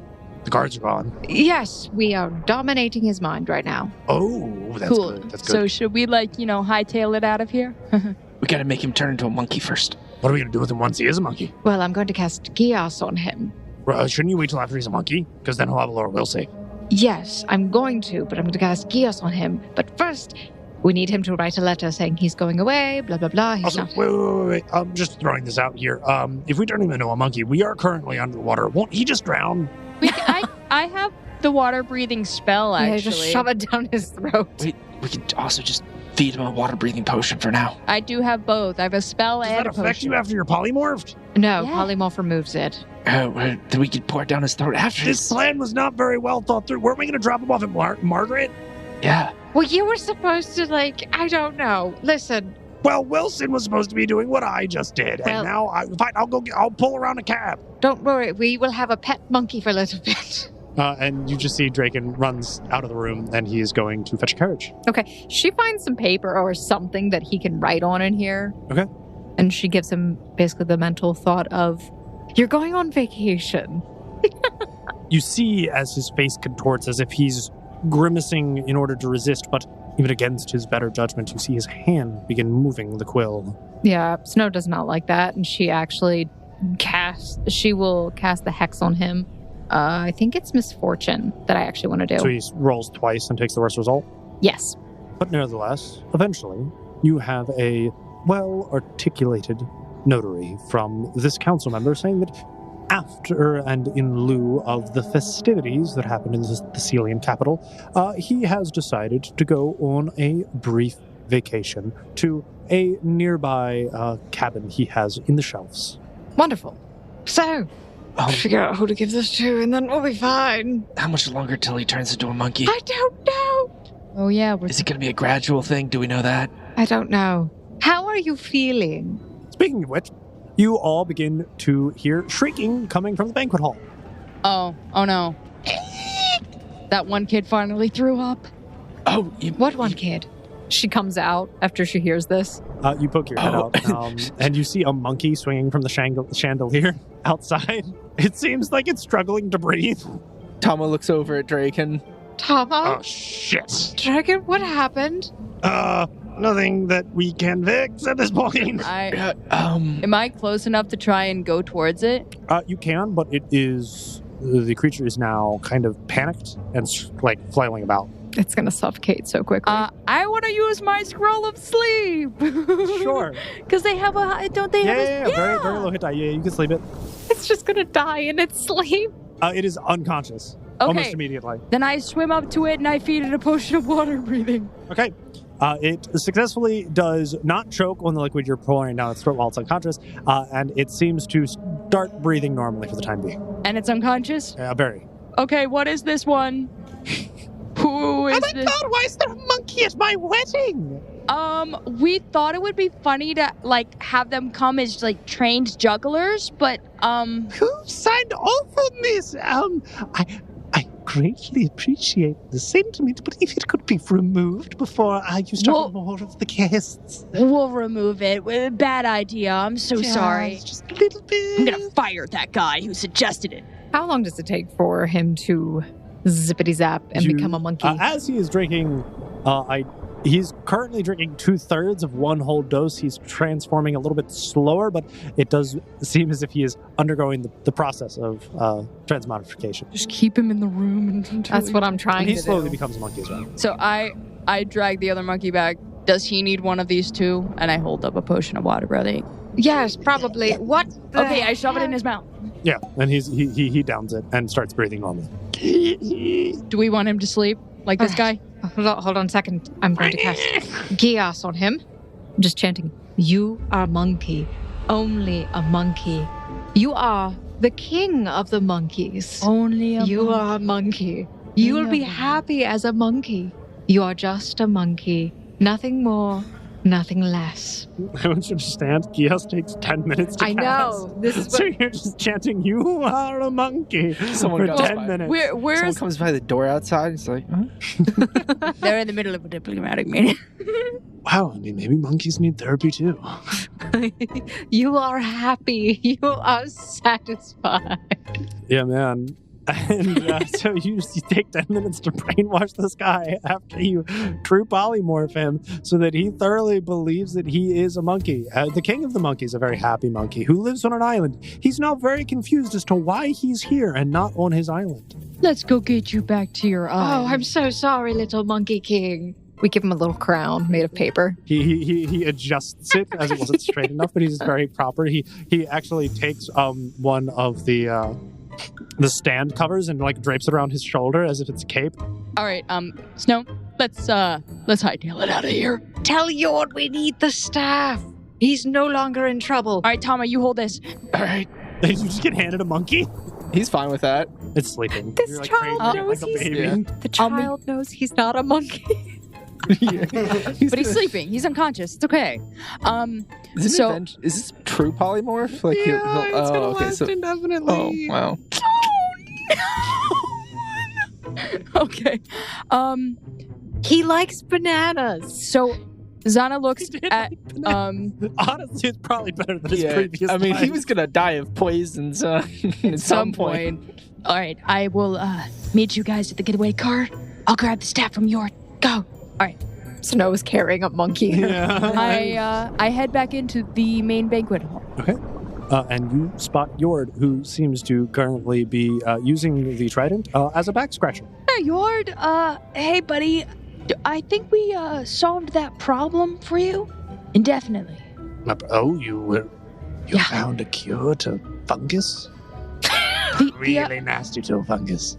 guards are gone. Yes, we are dominating his mind right now. Oh, that's Cool. good. That's good. So should we, hightail it out of here? We gotta make him turn into a monkey first. What are we going to do with him once he is a monkey? Well, I'm going to cast Geas on him. Shouldn't you wait till after he's a monkey? Because then he'll have a lower will save. Yes, I'm going to, but I'm going to cast Geos on him. But first, we need him to write a letter saying he's going away, blah, blah, blah. He's Also, not... wait. I'm just throwing this out here. If we turn him into a monkey, we are currently underwater. Won't he just drown? I have the water-breathing spell, actually. Yeah, just shove it down his throat. We could also just feed him a water-breathing potion for now. I do have both. I have a spell Does and that a affect potion. you after you're polymorphed? No, Yeah. polymorph removes it. Then we could pour it down his throat after This plan was not very well thought through. Weren't we going to drop him off at Margaret? Yeah. Well, you were supposed to, I don't know. Listen, Well, Wilson was supposed to be doing what I just did, Well- and now fine. I'll pull around a cab. don't worry. We will have a pet monkey for a little bit. And you just see Draken runs out of the room, and he is going to fetch a carriage. Okay, she finds some paper or something that he can write on in here. Okay. And she gives him basically the mental thought of, you're going on vacation. You see as his face contorts as if he's grimacing in order to resist, but even against his better judgment, you see his hand begin moving the quill. Yeah, Snow does not like that, and she actually will cast the hex on him. I think it's misfortune that I actually want to do. So he rolls twice and takes the worst result. Yes. But nevertheless, eventually, you have a well-articulated notary from this council member saying that after and in lieu of the festivities that happened in the Thessalian capital, he has decided to go on a brief vacation to a nearby cabin he has in the shelves. Wonderful. So, figure out who to give this to, and then we'll be fine. How much longer till he turns into a monkey? I don't know. Oh, yeah. Is it going to be a gradual thing? Do we know that? I don't know. How are you feeling? Speaking of which, you all begin to hear shrieking coming from the banquet hall. Oh no. That one kid finally threw up. Oh, What one kid? She comes out after she hears this. You poke your head Oh. out, and you see a monkey swinging from the chandelier outside. It seems like it's struggling to breathe. Tama looks over at Draken. Tama? Oh, shit. Dragon, what happened? Nothing that we can fix at this point. Am I close enough to try and go towards it? You can, but it is... The creature is now kind of panicked and flailing about. It's going to suffocate so quickly. I want to use my scroll of sleep. Sure. Because they have a... Don't they have a... Yeah, very, very low hit die. Yeah, you can sleep it. It's just going to die in its sleep. It is unconscious. Okay. Almost immediately. Then I swim up to it and I feed it a potion of water breathing. Okay. It successfully does not choke on the liquid you're pouring down its throat while it's unconscious, and it seems to start breathing normally for the time being. And it's unconscious? Very. Okay, what is this one? Who is this? God, why is there a monkey at my wedding? We thought it would be funny to, have them come as, trained jugglers, but, Who signed off on this? I greatly appreciate the sentiment, but if it could be removed before you start more of the guests. we'll remove it. Bad idea. I'm so sorry. Just a little bit. I'm gonna fire that guy who suggested it. How long does it take for him to zippity zap and become a monkey? As he is drinking, he's currently drinking 2/3 of one whole dose. He's transforming a little bit slower, but it does seem as if he is undergoing the process of transmogrification. Just keep him in the room until That's what I'm trying And he to slowly do. becomes a monkey as well. So I drag the other monkey back. Does he need one of these too? And I hold up a potion of water breathing. Yes, probably. What the Okay, I shove it in his mouth. Yeah, and he downs it and starts breathing normally. Do we want him to sleep like this guy? Hold on a second. I'm going to cast Geos on him. I'm just chanting. You are a monkey. Only a monkey. You are the king of the monkeys. Only You are a monkey. You will be Yeah. happy as a monkey. You are just a monkey. Nothing more, nothing less. I want you to understand, Gios takes 10 minutes to I cast. know. This is So what, you're just chanting, you are a monkey, Someone for goes 10 by. minutes. Where's Someone comes by the door outside. It's like, huh? they're in the middle of a diplomatic meeting. Wow, I mean, maybe monkeys need therapy too. you are happy. You are satisfied. Yeah, man. And so you take 10 minutes to brainwash this guy after you true polymorph him so that he thoroughly believes that he is a monkey. The king of the monkeys, a very happy monkey who lives on an island. He's now very confused as to why he's here and not on his island. let's go get you back to your Oh, I'm so sorry, little monkey king. We give him a little crown made of paper. He adjusts it as it wasn't straight enough, but he's very proper. He actually takes one of the stand covers and like drapes it around his shoulder as if it's a cape. All right, Snow, let's hightail it out of here. Tell Yord we need the staff. He's no longer in trouble. All right, Tama, you hold this. All right. You just get handed a monkey? He's fine with that. It's sleeping. This You're, like, child cradling it knows like a he's- baby. The child knows he's not a monkey. But he's sleeping. He's unconscious. It's okay. Is this true polymorph? Like it's gonna last indefinitely. Oh wow. Okay. He likes bananas. So Zana looks at Honestly, it's probably better than his previous I mean, he life. was gonna die of poisons at some point. All right, I will meet you guys at the getaway car. I'll grab the staff from your go. Snow is carrying a monkey. Yeah. I head back into the main banquet hall. Okay. And you spot Yord, who seems to currently be using the trident as a back scratcher. Hey, Yord. Hey, buddy. I think we solved that problem for you indefinitely. Oh, you found a cure to fungus? Really nasty to fungus.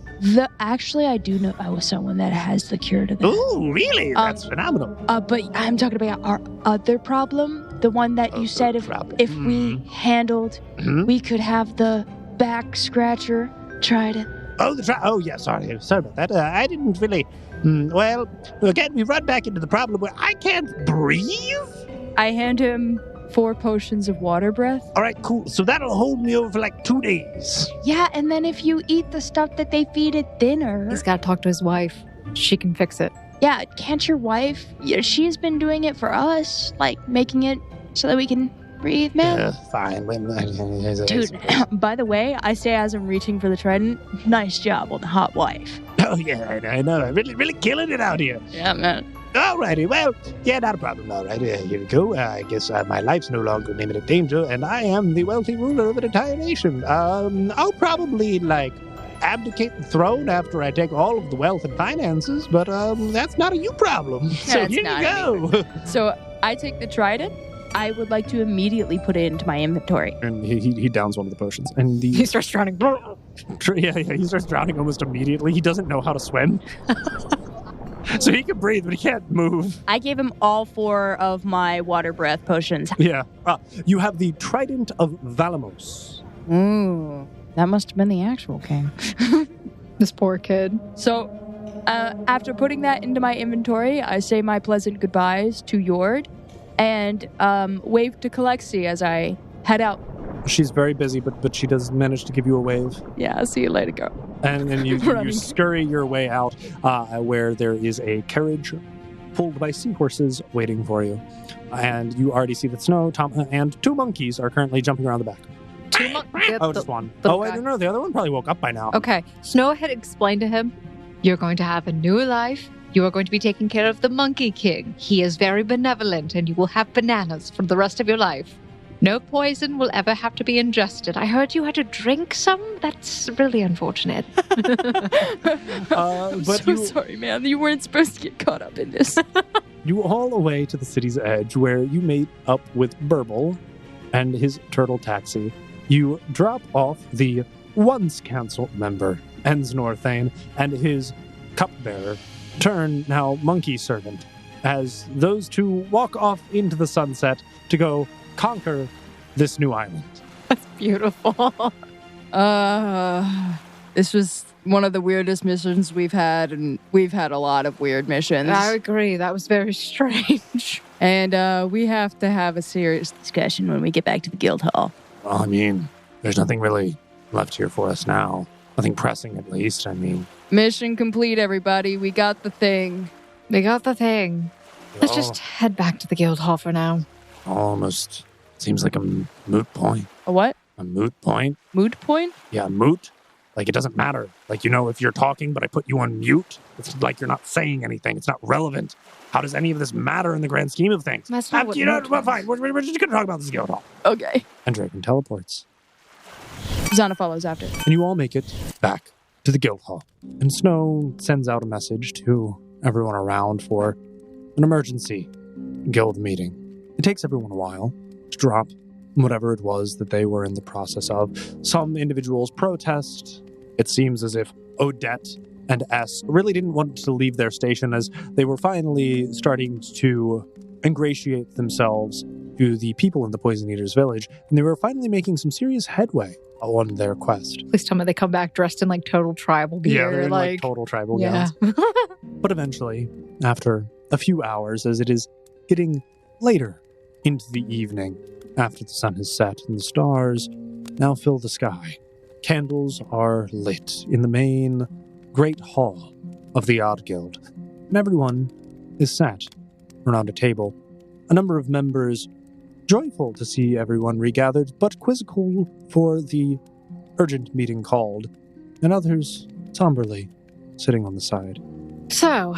Actually, I do know someone that has the cure to that. Oh, really? That's phenomenal. But I'm talking about our other problem, the one that you said if we handled, we could have the back scratcher trident. Oh, yeah, sorry about that. I didn't really... well, again, we run back into the problem where I can't breathe? I hand him 4 potions of water breath. All right, cool. So that'll hold me over for like 2 days. Yeah, and then if you eat the stuff that they feed at dinner... He's got to talk to his wife. She can fix it. Yeah, can't your wife? Yeah, she's been doing it for us, like making it so that we can breathe, man. Fine. Dude, by the way, I say as I'm reaching for the trident, nice job on the hot wife. Oh, yeah, I know. I'm really killing it out here. Yeah, man. Alrighty, well, yeah, not a problem. All right, here we go. I guess my life's no longer in imminent danger, and I am the wealthy ruler of an entire nation. I'll probably, abdicate the throne after I take all of the wealth and finances, but that's not a you problem. So That's here not you go. So I take the trident. I would like to immediately put it into my inventory. And he downs one of the potions. And He starts drowning. yeah, he starts drowning almost immediately. He doesn't know how to swim. So he can breathe, but he can't move. I gave him all 4 of my water breath potions. Yeah. You have the Trident of Valamos. Ooh, that must have been the actual king. This poor kid. So, after putting that into my inventory, I say my pleasant goodbyes to Yord and wave to Kalexi as I head out. She's very busy, but she does manage to give you a wave. Yeah, see you later, girl. And then you Running. scurry your way out where there is a carriage pulled by seahorses waiting for you. And you already see that Snow, Tom, and 2 monkeys are currently jumping around the back. Just one. little I guy. don't know. The other one probably woke up by now. Okay, Snow had explained to him, you're going to have a new life. You are going to be taking care of the Monkey King. He is very benevolent, and you will have bananas for the rest of your life. No poison will ever have to be ingested. I heard you had to drink some. That's really unfortunate. I'm but so you- sorry, man. You weren't supposed to get caught up in this. You haul away to the city's edge where you meet up with Burble and his turtle taxi. You drop off the once council member, Ensor Thane, and his cupbearer, turned now monkey servant, as those 2 walk off into the sunset to go conquer this new island. That's beautiful. This was one of the weirdest missions we've had, and we've had a lot of weird missions. I agree. That was very strange. And we have to have a serious discussion when we get back to the guild hall. Well, I mean, there's nothing really left here for us now. Nothing pressing, at least. I mean, Mission complete, everybody. We got the thing. We got the thing. Let's just head back to the guild hall for now. almost seems like a moot point. A what? A moot point? Moot point? Yeah, moot. Like, it doesn't matter. Like, if you're talking, but I put you on mute, it's like you're not saying anything. It's not relevant. How does any of this matter in the grand scheme of things? That's not what well, fine. We're just going to talk about this guild hall. Okay. And Draken teleports. Zana follows after. And you all make it back to the guild hall. And Snow sends out a message to everyone around for an emergency guild meeting. It takes everyone a while to drop whatever it was that they were in the process of. Some individuals protest. It seems as if Odette and S really didn't want to leave their station, as they were finally starting to ingratiate themselves to the people in the Poison Eaters village, and they were finally making some serious headway on their quest. Please tell me they come back dressed in like total tribal gear. Yeah, they're in like total tribal gowns. But eventually, after a few hours, as it is getting later into the evening, after the sun has set and the stars now fill the sky, candles are lit in the main great hall of the Odd Guild, and everyone is sat around a table. A number of members joyful to see everyone regathered, but quizzical for the urgent meeting called, and others somberly sitting on the side. So,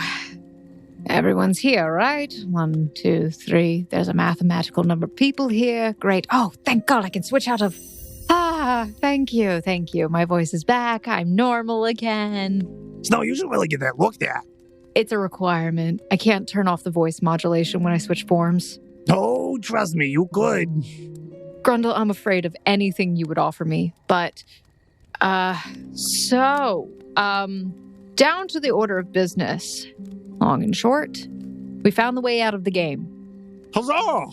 everyone's here, right? 1, 2, 3. There's a mathematical number of people here. Great. Oh, thank God I can switch out of... thank you. My voice is back. I'm normal again. Snow, you should really get that looked at. It's a requirement. I can't turn off the voice modulation when I switch forms. Oh, trust me, you could. Grundle, I'm afraid of anything you would offer me, but, down to the order of business. Long and short, we found the way out of the game. Huzzah!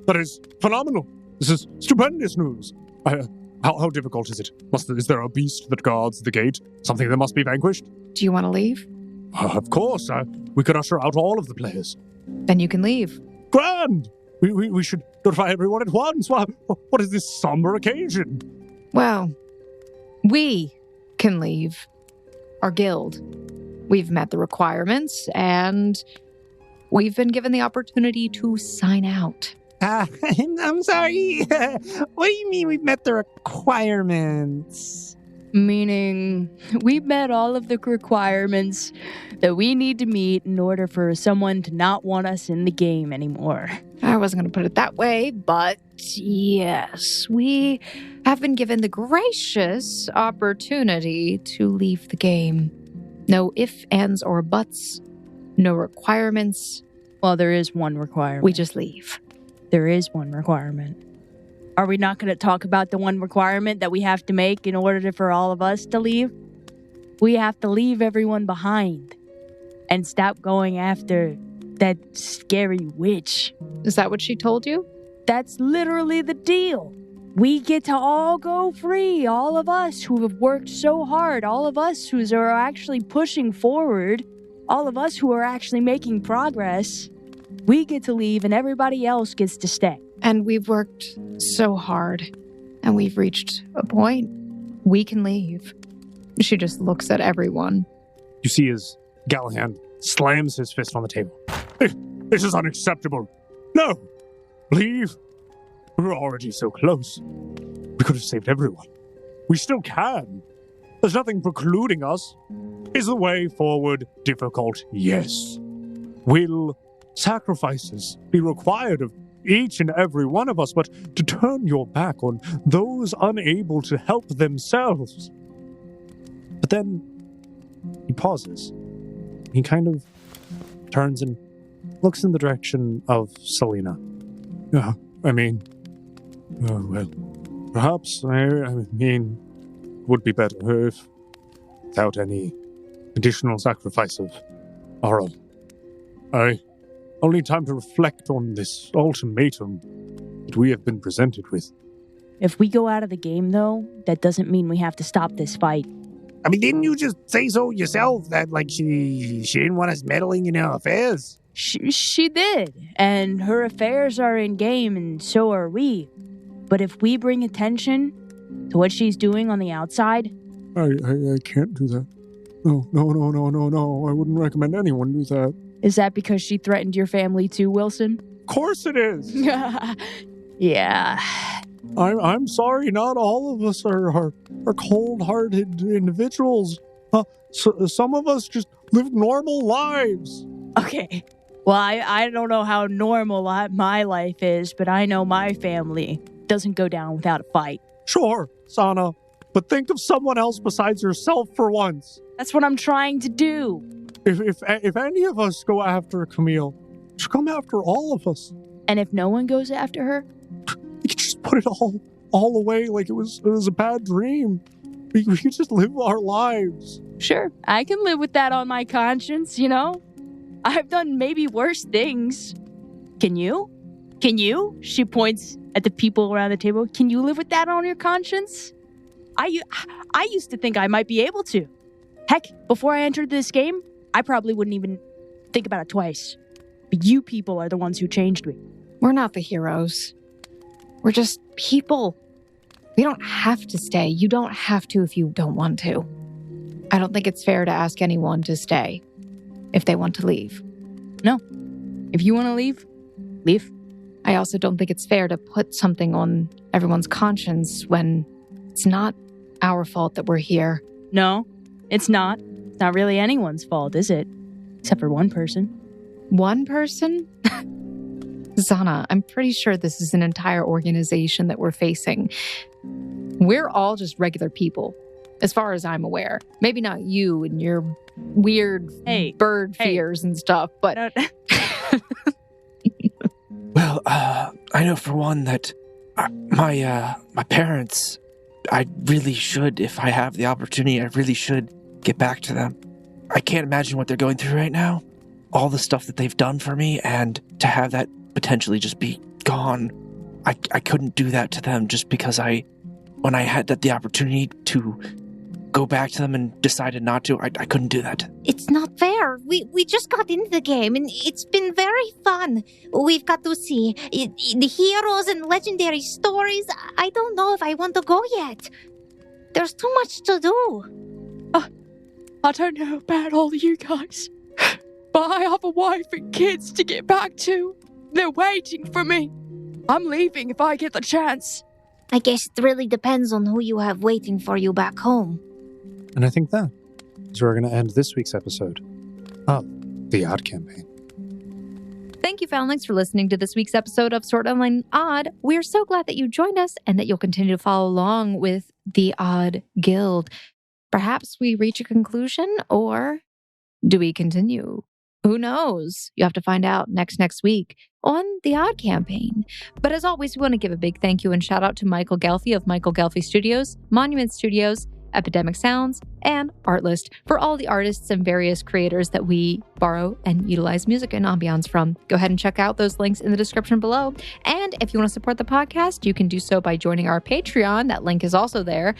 That is phenomenal. This is stupendous news. How difficult is it? Is there a beast that guards the gate? Something that must be vanquished? Do you want to leave? Of course. We could usher out all of the players. Then you can leave. Grand! We should notify everyone at once. What is this somber occasion? Well, we can leave. Our guild. We've met the requirements, and we've been given the opportunity to sign out. I'm sorry. What do you mean we've met the requirements? Meaning, we've met all of the requirements that we need to meet in order for someone to not want us in the game anymore. I wasn't going to put it that way, but yes, we have been given the gracious opportunity to leave the game. No ifs, ands, or buts. No requirements. Well, there is one requirement. We just leave. There is one requirement. Are we not going to talk about the one requirement that we have to make in order for all of us to leave? We have to leave everyone behind and stop going after that scary witch. Is that what she told you? That's literally the deal. We get to all go free. All of us who have worked so hard, all of us who are actually pushing forward, all of us who are actually making progress, we get to leave and everybody else gets to stay. And we've worked so hard, and we've reached a point. We can leave. She just looks at everyone. You see as Gallahan slams his fist on the table. This is unacceptable. No! Leave. We're already so close. We could have saved everyone. We still can. There's nothing precluding us. Is the way forward difficult? Yes. Will sacrifices be required of each and every one of us, but to turn your back on those unable to help themselves? But then he pauses. He kind of turns and looks in the direction of Selena. Well, perhaps, it would be better if, without any additional sacrifice of our own. I'll need time to reflect on this ultimatum that we have been presented with. If we go out of the game, though, that doesn't mean we have to stop this fight. Didn't you just say so yourself that, she didn't want us meddling in our affairs? She did, and her affairs are in game, and so are we. But if we bring attention to what she's doing on the outside... I can't do that. No, I wouldn't recommend anyone do that. Is that because she threatened your family too, Wilson? Of course it is. Yeah. I'm sorry, not all of us are cold-hearted individuals. Some of us just live normal lives. Okay. Well, I don't know how normal my life is, but I know my family doesn't go down without a fight. Sure, Sana. but think of someone else besides yourself for once. That's what I'm trying to do. If any of us go after Camille, she'll come after all of us. And if no one goes after her? We could just put it all away like it was a bad dream. We could just live our lives. Sure, I can live with that on my conscience, you know? I've done maybe worse things. Can you? Can you? She points at the people around the table. Can you live with that on your conscience? I used to think I might be able to. Heck, before I entered this game, I probably wouldn't even think about it twice. But you people are the ones who changed me. We're not the heroes. We're just people. We don't have to stay. You don't have to if you don't want to. I don't think it's fair to ask anyone to stay if they want to leave. No. If you want to leave, leave. I also don't think it's fair to put something on everyone's conscience when it's not our fault that we're here. No, it's not. It's not really anyone's fault, is it? Except for one person. One person? Zana, I'm pretty sure this is an entire organization that we're facing. We're all just regular people, as far as I'm aware. Maybe not you and your weird bird fears and stuff, but... Well, I know for one that my parents, I really should, if I have the opportunity, I really should get back to them. I can't imagine what they're going through right now. All the stuff that they've done for me, and to have that potentially just be gone. I couldn't do that to them just because when I had the opportunity to go back to them and decided not to, I couldn't do that. It's not fair. We just got into the game and it's been very fun. We've got to see the heroes and legendary stories. I don't know if I want to go yet. There's too much to do. I don't know about all of you guys, but I have a wife and kids to get back to. They're waiting for me. I'm leaving if I get the chance. I guess it really depends on who you have waiting for you back home. And I think that is where we're going to end this week's episode of The Odd Campaign. Thank you, Foundlings, for listening to this week's episode of Sword Online Odd. We're so glad that you joined us and that you'll continue to follow along with the Odd Guild. Perhaps we reach a conclusion, or do we continue? Who knows? You have to find out next week on The Odd Campaign. But as always, we want to give a big thank you and shout out to Michael Gelfi of Michael Gelfi Studios, Monument Studios, Epidemic Sounds, and Artlist for all the artists and various creators that we borrow and utilize music and ambiance from. Go ahead and check out those links in the description below. And if you want to support the podcast, you can do so by joining our Patreon. That link is also there.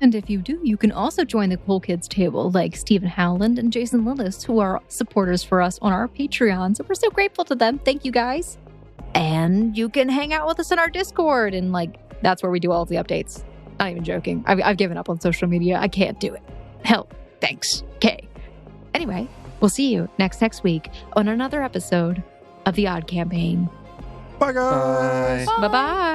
And if you do, you can also join the cool kids table like Stephen Howland and Jason Lillis, who are supporters for us on our Patreon. So we're so grateful to them. Thank you, guys. And you can hang out with us in our Discord, and that's where we do all of the updates. Not even joking. I've given up on social media. I can't do it. Hell, thanks. Okay. Anyway, we'll see you next week on another episode of The Odd Campaign. Bye, guys. Bye-bye.